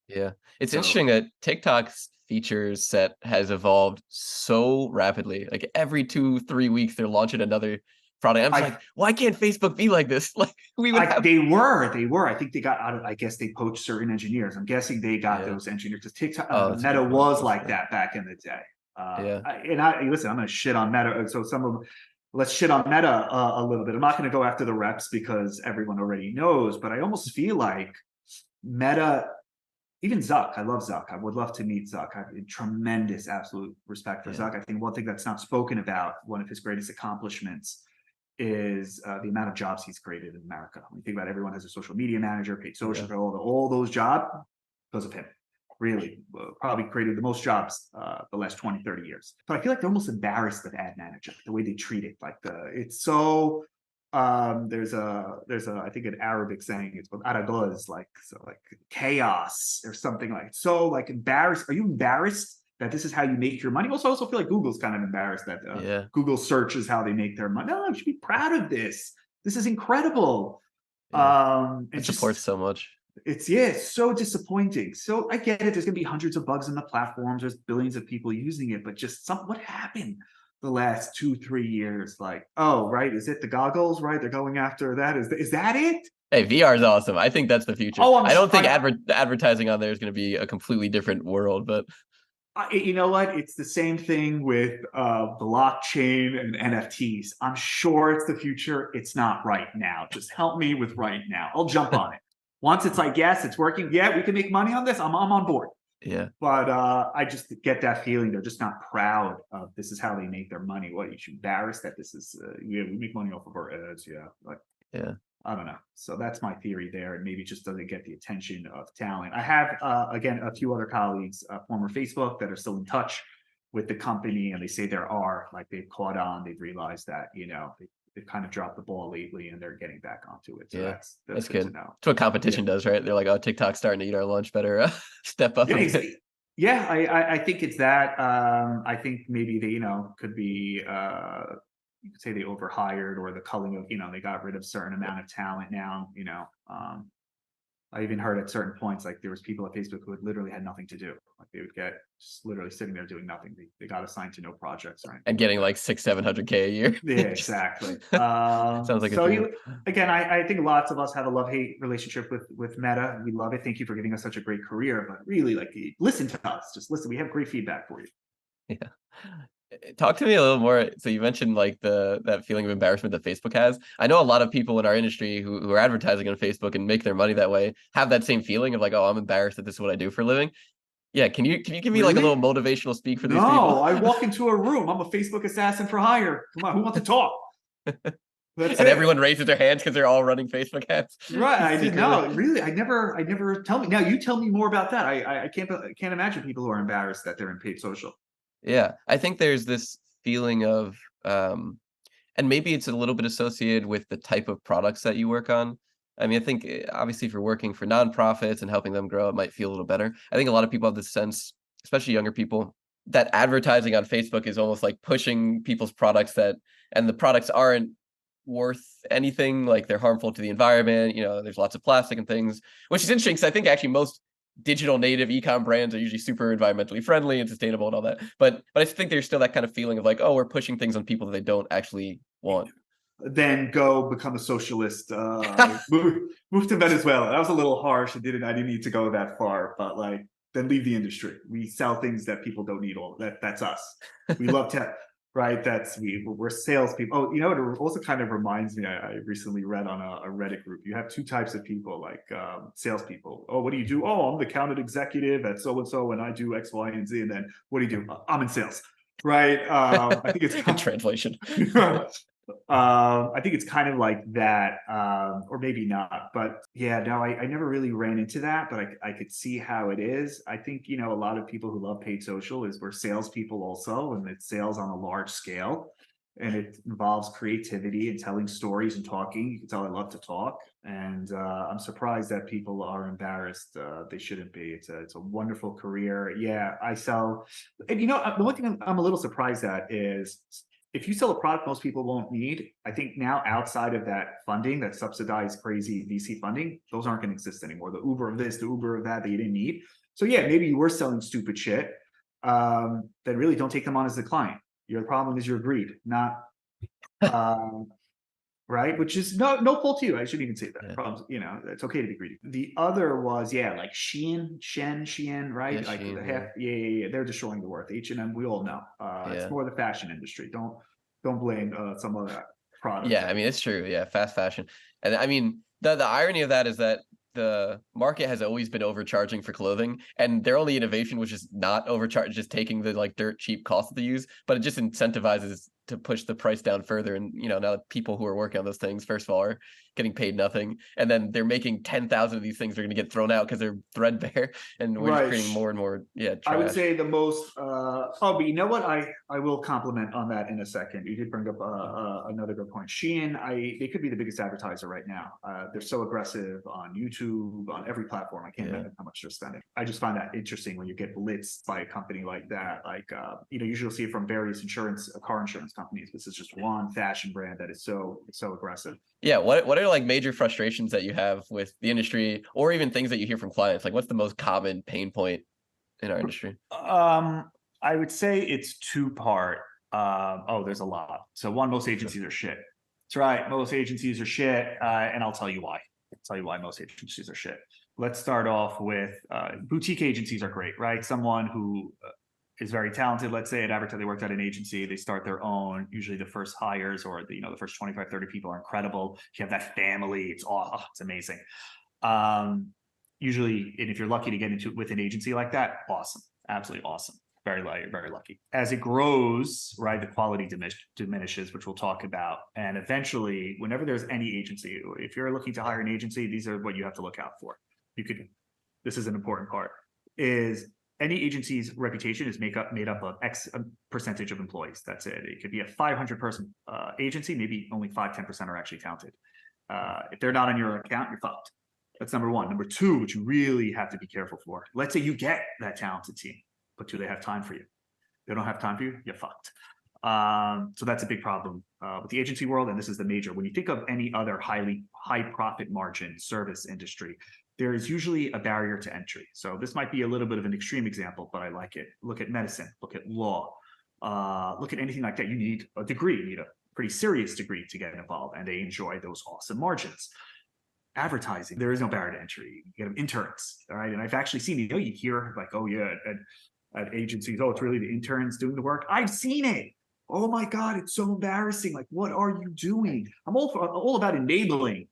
Yeah. It's So interesting that TikTok's features set has evolved so rapidly. Like every 2, 3 weeks, they're launching another product. I'm just I like, why can't Facebook be like this? Like we would have. they were. I think they got out of. I guess they poached certain engineers. I'm guessing they got Yeah. those engineers because TikTok, Oh, that's a Meta good point. was like that back in the day. Yeah. Listen, I'm going to shit on Meta. So let's shit on Meta a little bit. I'm not going to go after the reps because everyone already knows, but I almost feel like Meta, even Zuck. I love Zuck. I would love to meet Zuck. I have tremendous, absolute respect for Zuck. I think one thing that's not spoken about, one of his greatest accomplishments, is the amount of jobs he's created in America. When you think about it, everyone has a social media manager, paid social, all those jobs because of him. Really, probably created the most jobs the last 20, 30 years. But I feel like they're almost embarrassed of ad manager, the way they treat it. Like it's so there's a I think an Arabic saying, it's called aragos, like chaos or something, like so like embarrassed. Are you embarrassed that this is how you make your money? I also feel like Google's kind of embarrassed that Google search is how they make their money. No, you should be proud of this. This is incredible. It supports so much. It's so disappointing. So I get it. There's going to be hundreds of bugs in the platforms. There's billions of people using it, but just what happened the last 2, 3 years? Like, oh, right. Is it the goggles? Right. They're going after that. Is that it? Hey, VR is awesome. I think that's the future. Oh, I don't think advertising on there is going to be a completely different world, but you know what? It's the same thing with blockchain and NFTs. I'm sure it's the future. It's not right now. Just help me with right now. I'll jump on it. Once it's like, yes, it's working. Yeah, we can make money on this. I'm on board. Yeah. But I just get that feeling they're just not proud of this is how they make their money. What, you should embarrass that this is we make money off of our ads. Yeah. Like, yeah. I don't know. So that's my theory there. And maybe it just doesn't get the attention of talent. I have, again, a few other colleagues, former Facebook, that are still in touch with the company. And they say they've caught on. They've realized that, they've kind of dropped the ball lately and they're getting back onto it. So that's good to know. That's what competition does, right? They're like, oh, TikTok's starting to eat our lunch. Better step up. Yeah, I think it's that. I think maybe they, could be, you could say they overhired, or the culling of, they got rid of certain amount of talent now, I even heard at certain points, like there was people at Facebook who literally had nothing to do. Like they would get just literally sitting there doing nothing. They got assigned to no projects, right? And getting like 600-700K a year. Yeah, exactly. Sounds like a dream. Again, I think lots of us have a love-hate relationship with Meta. We love it. Thank you for giving us such a great career. But really, like, listen to us. Just listen. We have great feedback for you. Yeah. Talk to me a little more. So you mentioned like that feeling of embarrassment that Facebook has. I know a lot of people in our industry who are advertising on Facebook and make their money that way have that same feeling of like, oh, I'm embarrassed that this is what I do for a living. Yeah, can you give me like a little motivational speak for these people? No, I walk into a room. I'm a Facebook assassin for hire. Come on, who wants to talk? Everyone raises their hands because they're all running Facebook ads. Right. I didn't know. Really, I never tell me. Now you tell me more about that. I can't imagine people who are embarrassed that they're in paid social. Yeah, I think there's this feeling of, and maybe it's a little bit associated with the type of products that you work on. I mean, I think obviously if you're working for nonprofits and helping them grow, it might feel a little better. I think a lot of people have this sense, especially younger people, that advertising on Facebook is almost like pushing people's products and the products aren't worth anything, like they're harmful to the environment. There's lots of plastic and things, which is interesting because I think actually most digital native e-com brands are usually super environmentally friendly and sustainable and all that. But I think there's still that kind of feeling of like, oh, we're pushing things on people that they don't actually want. Then go become a socialist. Move to Venezuela. That was a little harsh. I didn't need to go that far, but like then leave the industry. We sell things that people don't need. That's us. We love tech. Right, we're salespeople. Oh, it also kind of reminds me. I recently read on a Reddit group. You have two types of people, like salespeople. Oh, what do you do? Oh, I'm the account executive at so and so, and I do X, Y, and Z. And then what do you do? I'm in sales. Right. I think it's good translation. I think it's kind of like that, or maybe not. But yeah, no, I never really ran into that, but I could see how it is. I think, a lot of people who love paid social we're salespeople also, and it's sales on a large scale. and it involves creativity and telling stories and talking. You can tell I love to talk, and I'm surprised that people are embarrassed. They shouldn't be. It's a wonderful career. Yeah, I sell, and the one thing I'm a little surprised at is if you sell a product most people won't need. I think now outside of that funding, that subsidized crazy VC funding, those aren't going to exist anymore. The Uber of this, the Uber of that you didn't need. So yeah, maybe you were selling stupid shit. That really don't take them on as a client. Your problem is your greed, not right, which is no fault to you. I shouldn't even say that. Yeah. Problems, it's okay to be greedy. The other was like Shein, right? Yeah, Like Shein, yeah. They're destroying the worth. H&M, we all know. It's more the fashion industry. Don't blame some other product. Yeah, I mean, it's true. Yeah, fast fashion. And I mean, the irony of that is that the market has always been overcharging for clothing, and their only innovation was just not overcharge, just taking the like dirt cheap cost that they use, but it just incentivizes to push the price down further. And now people who are working on those things, first of all, are getting paid nothing, and then they're making 10,000 of these things are going to get thrown out because they're threadbare, and we're just creating more and more trash. I would say the most but you know what, I will compliment on that in a second. You did bring up another good point. Shein, they could be the biggest advertiser right now. They're so aggressive on YouTube, on every platform. I can't imagine how much they're spending. I just find that interesting when you get blitzed by a company like that. Like usually you'll see it from various car insurance companies. This is just one fashion brand that is so aggressive. Yeah, what are like major frustrations that you have with the industry, or even things that you hear from clients? Like, what's the most common pain point in our industry? I would say it's two-part. There's a lot. So one, most agencies are shit. That's right. Most agencies are shit, and I'll tell you why. Most agencies are shit. Let's start off with boutique agencies are great, right? Someone who is very talented, let's say they worked at an agency, they start their own. Usually the first hires or the first 25, 30 people are incredible. You have that family, it's amazing. Usually, and if you're lucky to get into with an agency like that, awesome, absolutely awesome. Very lucky. As it grows, right, the quality diminishes, which we'll talk about. And eventually, whenever there's any agency, if you're looking to hire an agency, these are what you have to look out for. This is an important part, is any agency's reputation is made up of X percentage of employees. That's it. It could be a 500-person agency, maybe only 5-10% are actually talented. If they're not on your account, you're fucked. That's number one. Number two, which you really have to be careful for. Let's say you get that talented team, but do they have time for you? They don't have time for you, you're fucked. So that's a big problem with the agency world, and this is the major. When you think of any other high profit margin service industry, there is usually a barrier to entry. So this might be a little bit of an extreme example, but I like it. Look at medicine, look at law, look at anything like that. You need a degree, you need a pretty serious degree to get involved, and they enjoy those awesome margins. Advertising, there is no barrier to entry. You get interns, all right? And I've actually seen, you hear like, oh yeah, at agencies, it's really the interns doing the work. I've seen it. Oh my God, it's so embarrassing. Like, what are you doing? I'm all about enabling,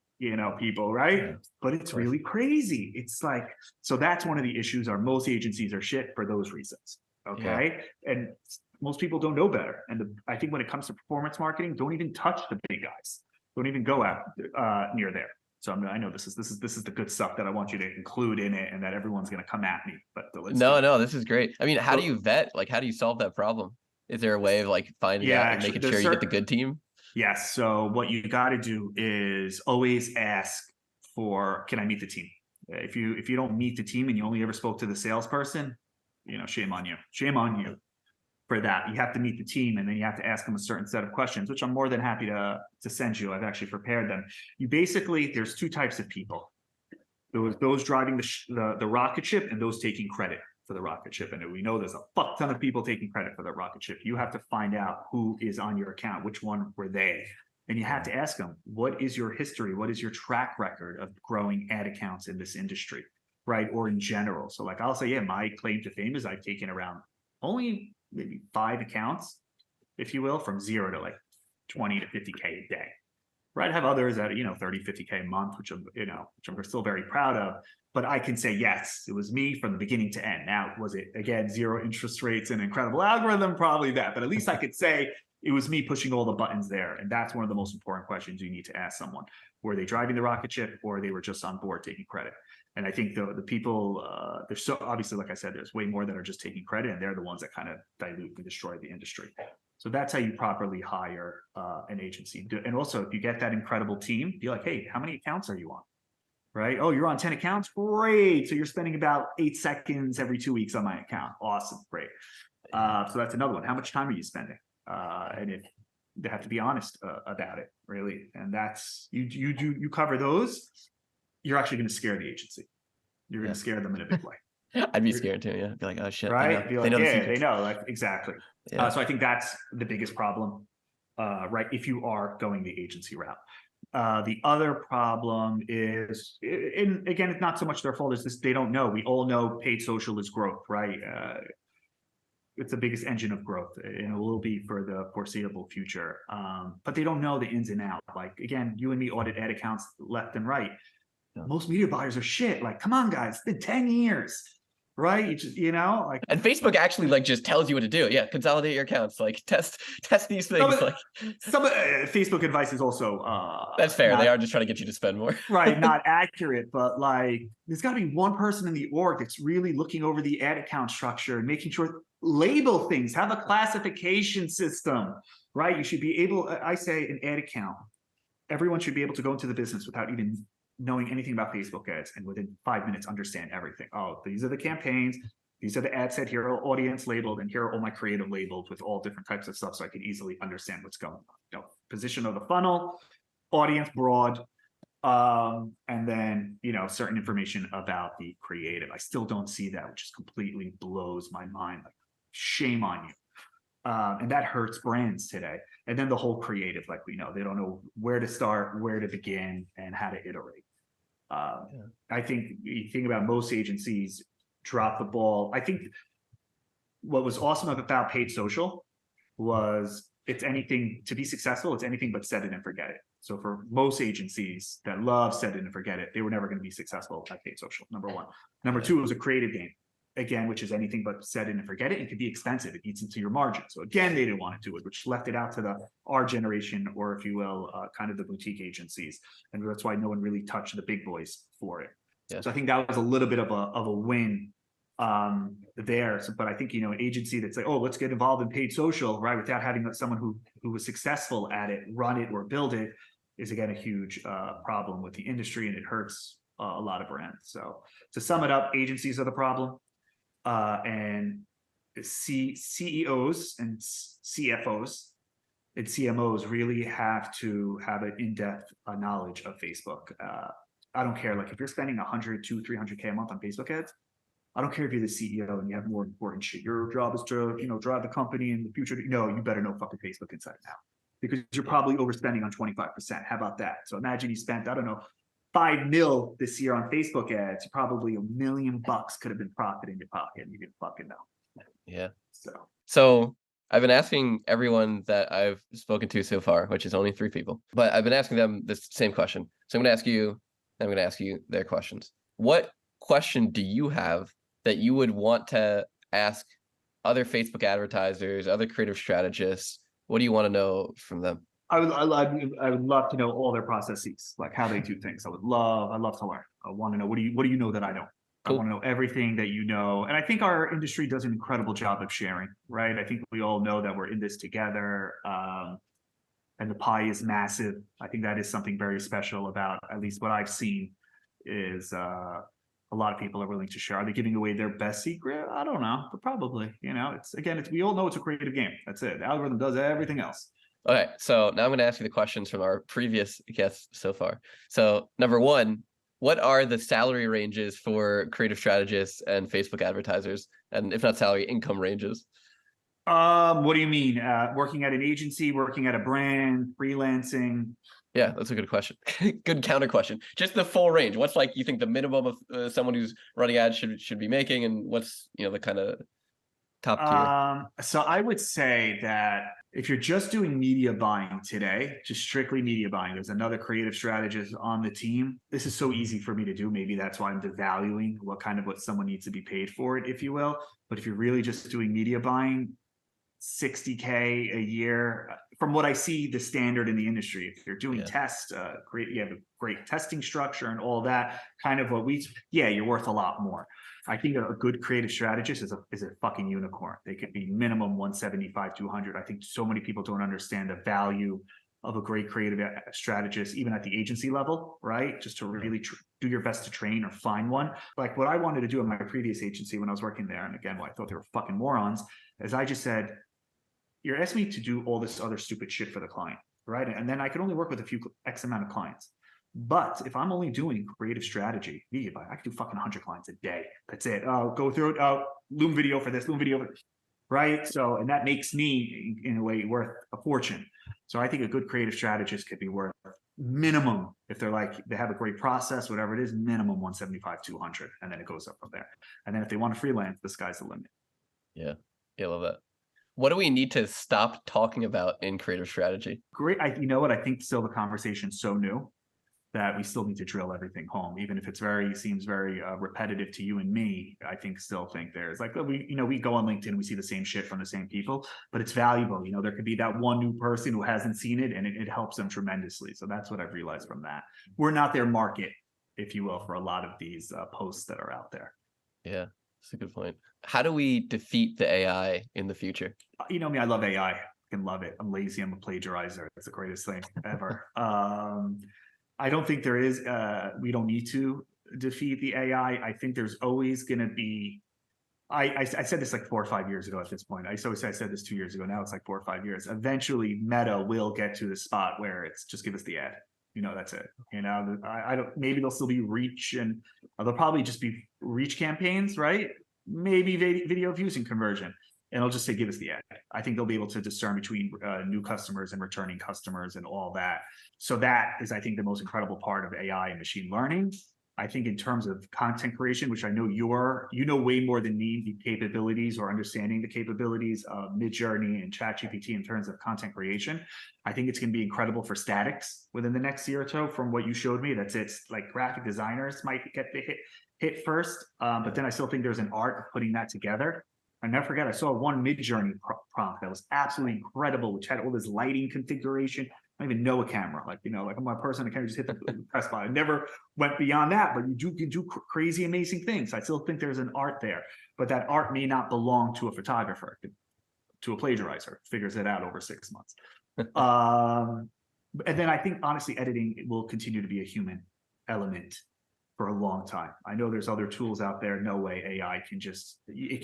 people, right? Yeah, but it's really crazy. It's like, so that's one of the issues. Most agencies are shit for those reasons. Okay. Yeah. And most people don't know better. And I think when it comes to performance marketing, don't even touch the big guys. Don't even go out near there. So I know this is the good stuff that I want you to include in it, and that everyone's going to come at me. But no, this is great. I mean, how do you vet? Like, how do you solve that problem? Is there a way of like finding out and making sure you get the good team? Yes. So what you got to do is always ask for, can I meet the team? If you don't meet the team and you only ever spoke to the salesperson, shame on you. Shame on you for that. You have to meet the team, and then you have to ask them a certain set of questions, which I'm more than happy to send you. I've actually prepared them. There's two types of people. Those driving the rocket ship, and those taking credit for the rocket ship. And we know there's a fuck ton of people taking credit for the rocket ship. You have to find out who is on your account, which one were they. And you have to ask them, what is your history? What is your track record of growing ad accounts in this industry, right? Or in general. So like I'll say, yeah, my claim to fame is I've taken around only maybe 5 accounts, if you will, from 0 to like 20 to 50K a day. Right? I have others that 30, 50K a month, which I'm still very proud of. But I can say, yes, it was me from the beginning to end. Now, was it, again, 0 interest rates and incredible algorithm? Probably that. But at least I could say it was me pushing all the buttons there. And that's one of the most important questions you need to ask someone. Were they driving the rocket ship, or they were just on board taking credit? And I think the people, there's so obviously, like I said, there's way more that are just taking credit, and they're the ones that kind of dilute and destroy the industry. So that's how you properly hire an agency. And also, if you get that incredible team, be like, hey, how many accounts are you on? Right? Oh, you're on 10 accounts? Great. So you're spending about 8 seconds every 2 weeks on my account. Awesome. Great. So that's another one. How much time are you spending? And they have to be honest about it, really. And that's, you cover those, you're actually going to scare the agency. You're going to scare them in a big way. I'd be scared too. Yeah. Be like, oh shit. Right? They know the secrets. they know. Like, exactly. Yeah. So I think that's the biggest problem, right? If you are going the agency route. The other problem is, and again, it's not so much their fault, it's just they don't know. We all know paid social is growth, right? It's the biggest engine of growth, and it will be for the foreseeable future. But they don't know the ins and outs. Like, again, you and me audit ad accounts left and right. Yeah. Most media buyers are shit. Like, come on, guys, it's been 10 years. Right? You just, like, and Facebook actually like just tells you what to do. Yeah. Consolidate your accounts, like test these things. Some Facebook advice is also, that's fair. They are just trying to get you to spend more. Right. Not accurate, but like, there's gotta be one person in the org that's really looking over the ad account structure and making sure, label things, have a classification system, right? You should be able, I say an ad account, everyone should be able to go into the business without even knowing anything about Facebook ads, and within 5 minutes understand everything. Oh, these are the campaigns, these are the ad set, here are audience labeled, and here are all my creative labeled with all different types of stuff, so I can easily understand what's going on. Position of the funnel, audience broad, and then certain information about the creative. I still don't see that, which just completely blows my mind. Like, shame on you. And that hurts brands today. And then the whole creative, like we know, they don't know where to start, where to begin, and how to iterate. I think you think about most agencies drop the ball. I think what was awesome about paid social was it's anything to be successful. It's anything but set it and forget it. So for most agencies that love set it and forget it, they were never going to be successful at paid social. Number one. Number two, it was a creative game. Again, which is anything but set it and forget it. It can be expensive. It eats into your margin. So again, they didn't want to do it, which left it out to our generation, or if you will, kind of the boutique agencies. And that's why no one really touched the big boys for it. Yeah. So I think that was a little bit of a win there. So, but I think, an agency that's like, oh, let's get involved in paid social, right? Without having someone who was successful at it, run it or build it, is again, a huge problem with the industry, and it hurts a lot of brands. So to sum it up, agencies are the problem. And CEOs and CFOs and CMOs really have to have an in-depth knowledge of Facebook. I don't care, like if you're spending 100, 200, 300K a month on Facebook ads, I don't care if you're the CEO and you have more important shit. Your job is to, drive the company in the future. No, you better know fucking Facebook inside and out, because you're probably overspending on 25%. How about that? So imagine you spent, I don't know, 5 mil this year on Facebook ads, probably $1 million could have been profit in your pocket, and you didn't fucking know. Yeah. So I've been asking everyone that I've spoken to so far, which is only 3 people, but I've been asking them this same question. So I'm going to ask you, I'm going to ask you their questions. What question do you have that you would want to ask other Facebook advertisers, other creative strategists? What do you want to know from them? I would love to know all their processes, like how they do things. I'd love to learn. I want to know, what do you know that I don't? Cool. I want to know everything that you know. And I think our industry does an incredible job of sharing, right? I think we all know that we're in this together, and the pie is massive. I think that is something very special about, at least what I've seen, is a lot of people are willing to share. Are they giving away their best secret? I don't know, but probably. We all know it's a creative game. That's it. The algorithm does everything else. Okay, so now I'm going to ask you the questions from our previous guests so far. So number one, what are the salary ranges for creative strategists and Facebook advertisers? And if not salary, income ranges? What do you mean? Working at an agency, working at a brand, freelancing? Yeah, that's a good question. Good counter question. Just the full range. What's you think the minimum of someone who's running ads should be making, and what's the kind of top tier? So I would say that if you're just doing media buying today, just strictly media buying, there's another creative strategist on the team. This is so easy for me to do. Maybe that's why I'm devaluing what someone needs to be paid for it, if you will. But if you're really just doing media buying, 60K a year from what I see the standard in the industry. If you're doing tests, you have a great testing structure and all that kind of you're worth a lot more. I think a good creative strategist is a fucking unicorn. They could be minimum 175, 200. I think so many people don't understand the value of a great creative strategist, even at the agency level, right? Just to really do your best to train or find one. Like what I wanted to do in my previous agency when I was working there, and again, I thought they were fucking morons, is I just said, you're asking me to do all this other stupid shit for the client, right? And then I could only work with a few X amount of clients. But if I'm only doing creative strategy, media buy, I could do fucking 100 clients a day. That's it. Go through it. Loom video for this, Loom video for this, right? So, and that makes me, in a way, worth a fortune. So I think a good creative strategist could be worth minimum, if they're like, they have a great process, whatever it is, minimum 175, 200. And then it goes up from there. And then if they want to freelance, the sky's the limit. Yeah. I love that. What do we need to stop talking about in creative strategy? Great. You know what? I think still the conversation's so new that we still need to drill everything home, even if it's seems very repetitive to you and me. I still think there's like, we go on LinkedIn, we see the same shit from the same people, but it's valuable. There could be that one new person who hasn't seen it, and it helps them tremendously. So that's what I've realized from that. We're not their market, if you will, for a lot of these posts that are out there. Yeah, that's a good point. How do we defeat the AI in the future? You know me, I love AI. I can love it. I'm lazy. I'm a plagiarizer. It's the greatest thing ever. I don't think there is, we don't need to defeat the AI. I think there's always going to be, I said this like 4 or 5 years ago at this point. I said this 2 years ago. Now it's like 4 or 5 years. Eventually Meta will get to the spot where it's just give us the ad. That's it. I don't, maybe there'll still be reach, and there'll probably just be reach campaigns, right? Maybe video views and conversion. And it'll just say, give us the ad. I think they'll be able to discern between new customers and returning customers and all that. So that is, I think, the most incredible part of AI and machine learning. I think in terms of content creation, which I know you know way more than me, the capabilities or understanding the capabilities of Midjourney and ChatGPT in terms of content creation. I think it's going to be incredible for statics within the next year or so. From what you showed me, it's like graphic designers might get the hit first, but then I still think there's an art of putting that together. I never forget, I saw one Midjourney prompt that was absolutely incredible, which had all this lighting configuration. I don't even know a camera. Like I'm a person that kind of just hit the press button. I never went beyond that, but you do crazy, amazing things. I still think there's an art there, but that art may not belong to a photographer, to a plagiarizer, figures it out over 6 months. And then I think, honestly, editing will continue to be a human element for a long time. I know there's other tools out there. No way AI can you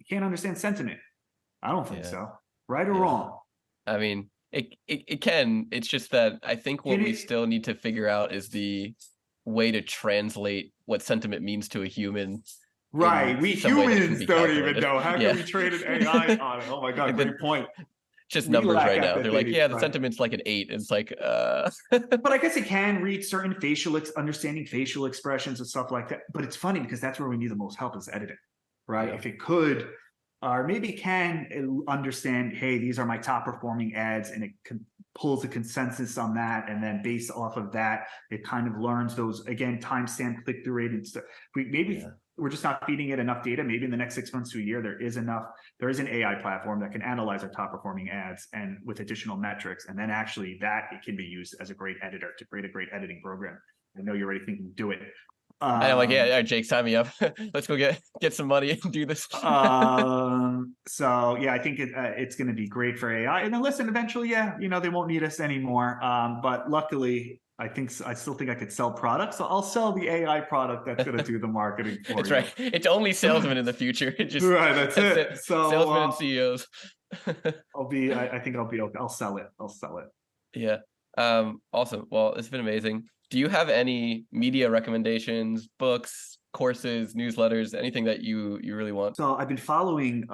can't understand sentiment. I don't think so. Right or wrong? I mean, it can. It's just that I think what we still need to figure out is the way to translate what sentiment means to a human. Right. We humans don't even know. How can we train an AI on it? Oh my God, great point. Just numbers right now. They're like, the sentiment's like an 8. It's like, But I guess it can read certain understanding facial expressions and stuff like that. But it's funny because that's where we need the most help is editing, right? Yeah. If it could, or maybe it can understand, hey, these are my top performing ads, and it pulls a consensus on that, and then based off of that, it kind of learns those, again, timestamp, click-through rate and stuff. We're just not feeding it enough data. Maybe in the next 6 months to a year, there is an AI platform that can analyze our top performing ads and with additional metrics. And then actually it can be used as a great editor to create a great editing program. I know you're already thinking, do it. I'm like, yeah, Jake, sign me up. Let's go get some money and do this. So yeah, I think it's going to be great for AI. And then listen, eventually, they won't need us anymore. But luckily, I still think I could sell products. So I'll sell the AI product that's going to do the marketing for That's you. right. It's only salesmen in the future. Right. That's it. So salesmen and CEOs. I think I'll be okay. I'll sell it. Yeah. Awesome. Well, it's been amazing. Do you have any media recommendations, books, courses, newsletters, anything that you really want? So I've been following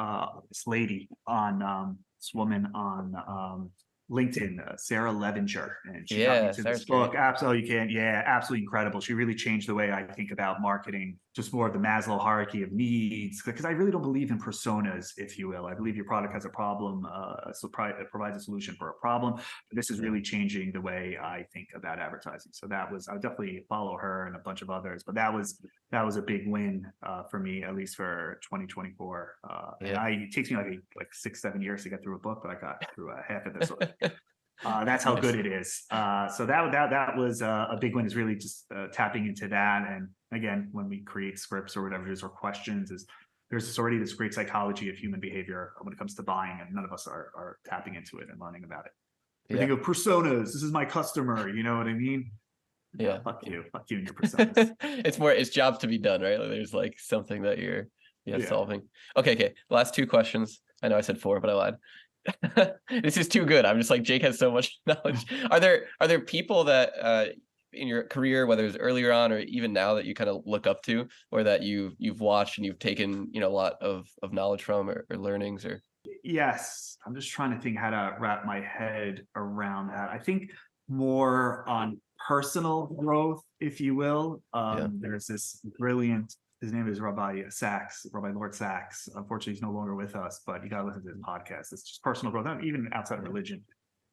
this lady on this woman on LinkedIn, Sarah Levinger, and she got me into this book. Great. Absolutely, you can. Yeah, absolutely incredible. She really changed the way I think about marketing, just more of the Maslow hierarchy of needs, because I really don't believe in personas, if you will. I believe your product has a problem, so it provides a solution for a problem. But this is really changing the way I think about advertising. So I would definitely follow her and a bunch of others, but that was a big win for me, at least for 2024. It takes me like 6-7 years to get through a book, but I got through half of this one. That's how good it is. So that was a big one, is really just tapping into that. And again, when we create scripts or whatever it is, or questions, there's already this great psychology of human behavior when it comes to buying, and none of us are tapping into it and learning about it. We think of personas. This is my customer. You know what I mean? Yeah. Fuck you and your personas. It's jobs to be done, right? Like, there's like something that you're solving. Okay. Last two questions. I know I said 4, but I lied. This is too good. I'm just like, Jake has so much knowledge. Are there people that in your career, whether it's earlier on or even now, that you kind of look up to, or that you've watched and you've taken a lot of knowledge from, or learnings? Or Yes, I'm just trying to think how to wrap my head around that. I think more on personal growth, if you will. There's this brilliant, his name is Rabbi Lord Sachs. Unfortunately, he's no longer with us, but you got to listen to his podcast. It's just personal growth, not even outside of religion.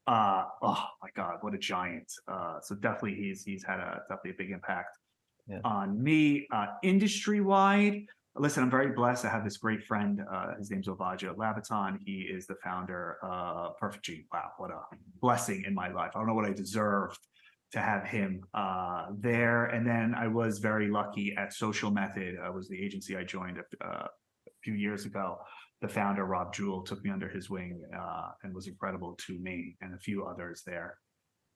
Oh my God, what a giant. So definitely he's had definitely a big impact on me. Industry wide, listen, I'm very blessed. I have this great friend. His name's Ovadia Labaton. He is the founder of Perfect G. Wow, what a blessing in my life. I don't know what I deserved to have him there. And then I was very lucky at Social Method. Was the agency I joined a few years ago. The founder, Rob Jewell, took me under his wing and was incredible to me and a few others there.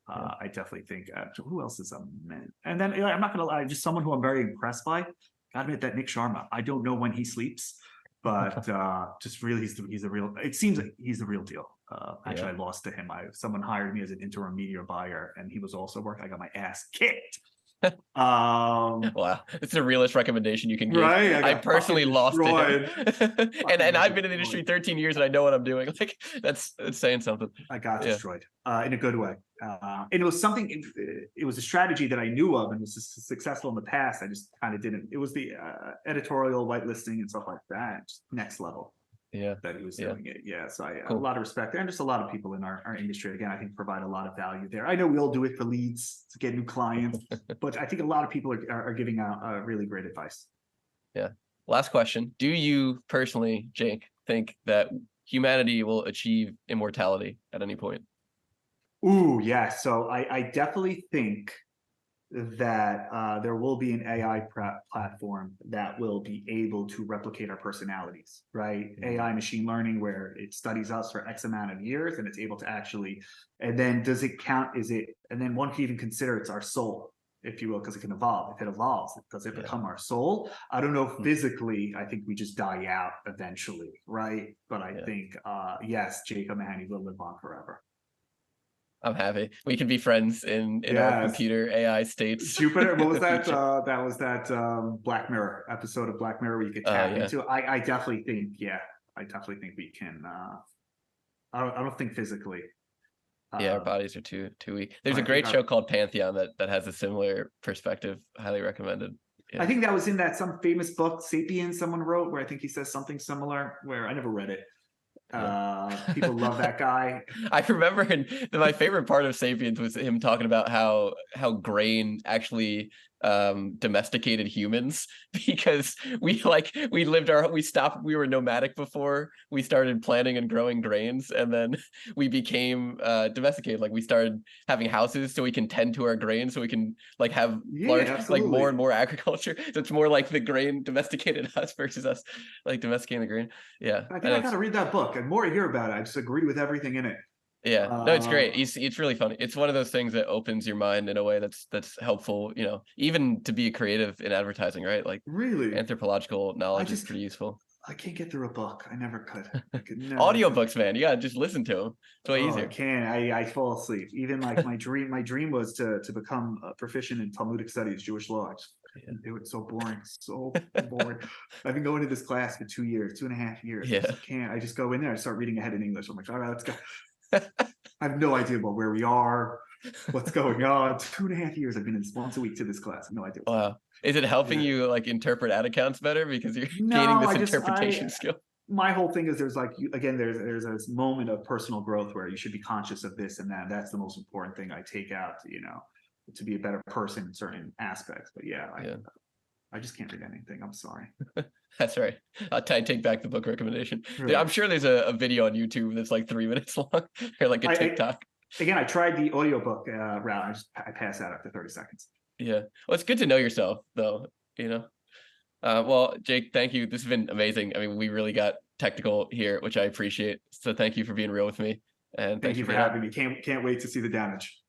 I definitely think, who else is a man? And then I'm not going to lie, just someone who I'm very impressed by. Gotta admit that Nick Sharma. I don't know when he sleeps, but just really, he's a real. It seems like he's the real deal. Actually, I lost to him. Someone hired me as an interim media buyer, and he was also working. I got my ass kicked. Wow, it's the realest recommendation you can give. Right? I personally lost to him. and I've been in the industry 13 years, and I know what I'm doing. Like, that's saying something. I got destroyed in a good way. And it was something. It was a strategy that I knew of and was successful in the past. I just kind of didn't. It was the editorial whitelisting and stuff like that. Just next level. That he was doing it. So a lot of respect there, and just a lot of people in our industry, again, I think provide a lot of value there. I know we all do it for leads to get new clients, but I think a lot of people are giving out really great advice. Last question. Do you personally, Jake, think that humanity will achieve immortality at any point? Ooh, yeah. So I definitely think that there will be an AI platform that will be able to replicate our personalities, right? AI machine learning, where it studies us for X amount of years and it's able to actually, and then does it count? And then one can even consider it's our soul, if you will, because it can evolve. If it evolves, does it become our soul? I don't know. Physically, I think we just die out eventually, right? But I think, yes, Jacob Mehani will live on forever. I'm happy. We can be friends in our computer AI states. Jupiter, what was that? That was that Black Mirror episode of Black Mirror where you could tap into. I definitely think, we can. I don't think physically. Our bodies are too weak. There's a great show called Pantheon that has a similar perspective. Highly recommended. I think that was in that some famous book, *Sapiens*, someone wrote, where I think he says something similar. Where I never read it. People love that guy. I remember my favorite part of *Sapiens* was him talking about how grain actually domesticated humans, because we were nomadic before we started planting and growing grains, and then we became domesticated. Like, we started having houses so we can tend to our grain, so we can like have like more and more agriculture. So it's more like the grain domesticated us versus us like domesticating the grain. I think I gotta read that book, and more I hear about it, I just agree with everything in it. No, it's great. It's really funny. It's one of those things that opens your mind in a way that's helpful, even to be a creative in advertising, right? Like, really, anthropological knowledge is pretty useful. I can't get through a book. I never could. Audiobooks, man. You gotta just listen to them. It's way easier. I can't. I fall asleep. Even like my dream was to become proficient in Talmudic studies, Jewish law. I just couldn't do it. So boring. So boring. I've been going to this class for 2.5 years. I can't. I just go in there. I start reading ahead in English. I'm like, all right, let's go. I have no idea about where we are, what's going on. 2.5 years I've been in this once a week to this class. I have no idea. Wow. Is it helping Yeah. you like interpret ad accounts better because you're No, gaining this I just interpretation skill? my whole thing is there's like again there's this moment of personal growth where you should be conscious of this and that. That's the most important thing I take out, to be a better person in certain aspects. But I just can't read anything. I'm sorry. That's right. I'll take back the book recommendation. Right. I'm sure there's a video on YouTube that's like 3 minutes long or like a TikTok. Again, I tried the audiobook route. I passed out after 30 seconds. Yeah. Well, it's good to know yourself though, Well, Jake, thank you. This has been amazing. I mean, we really got technical here, which I appreciate. So thank you for being real with me. And Thank you for having me. Can't wait to see the damage.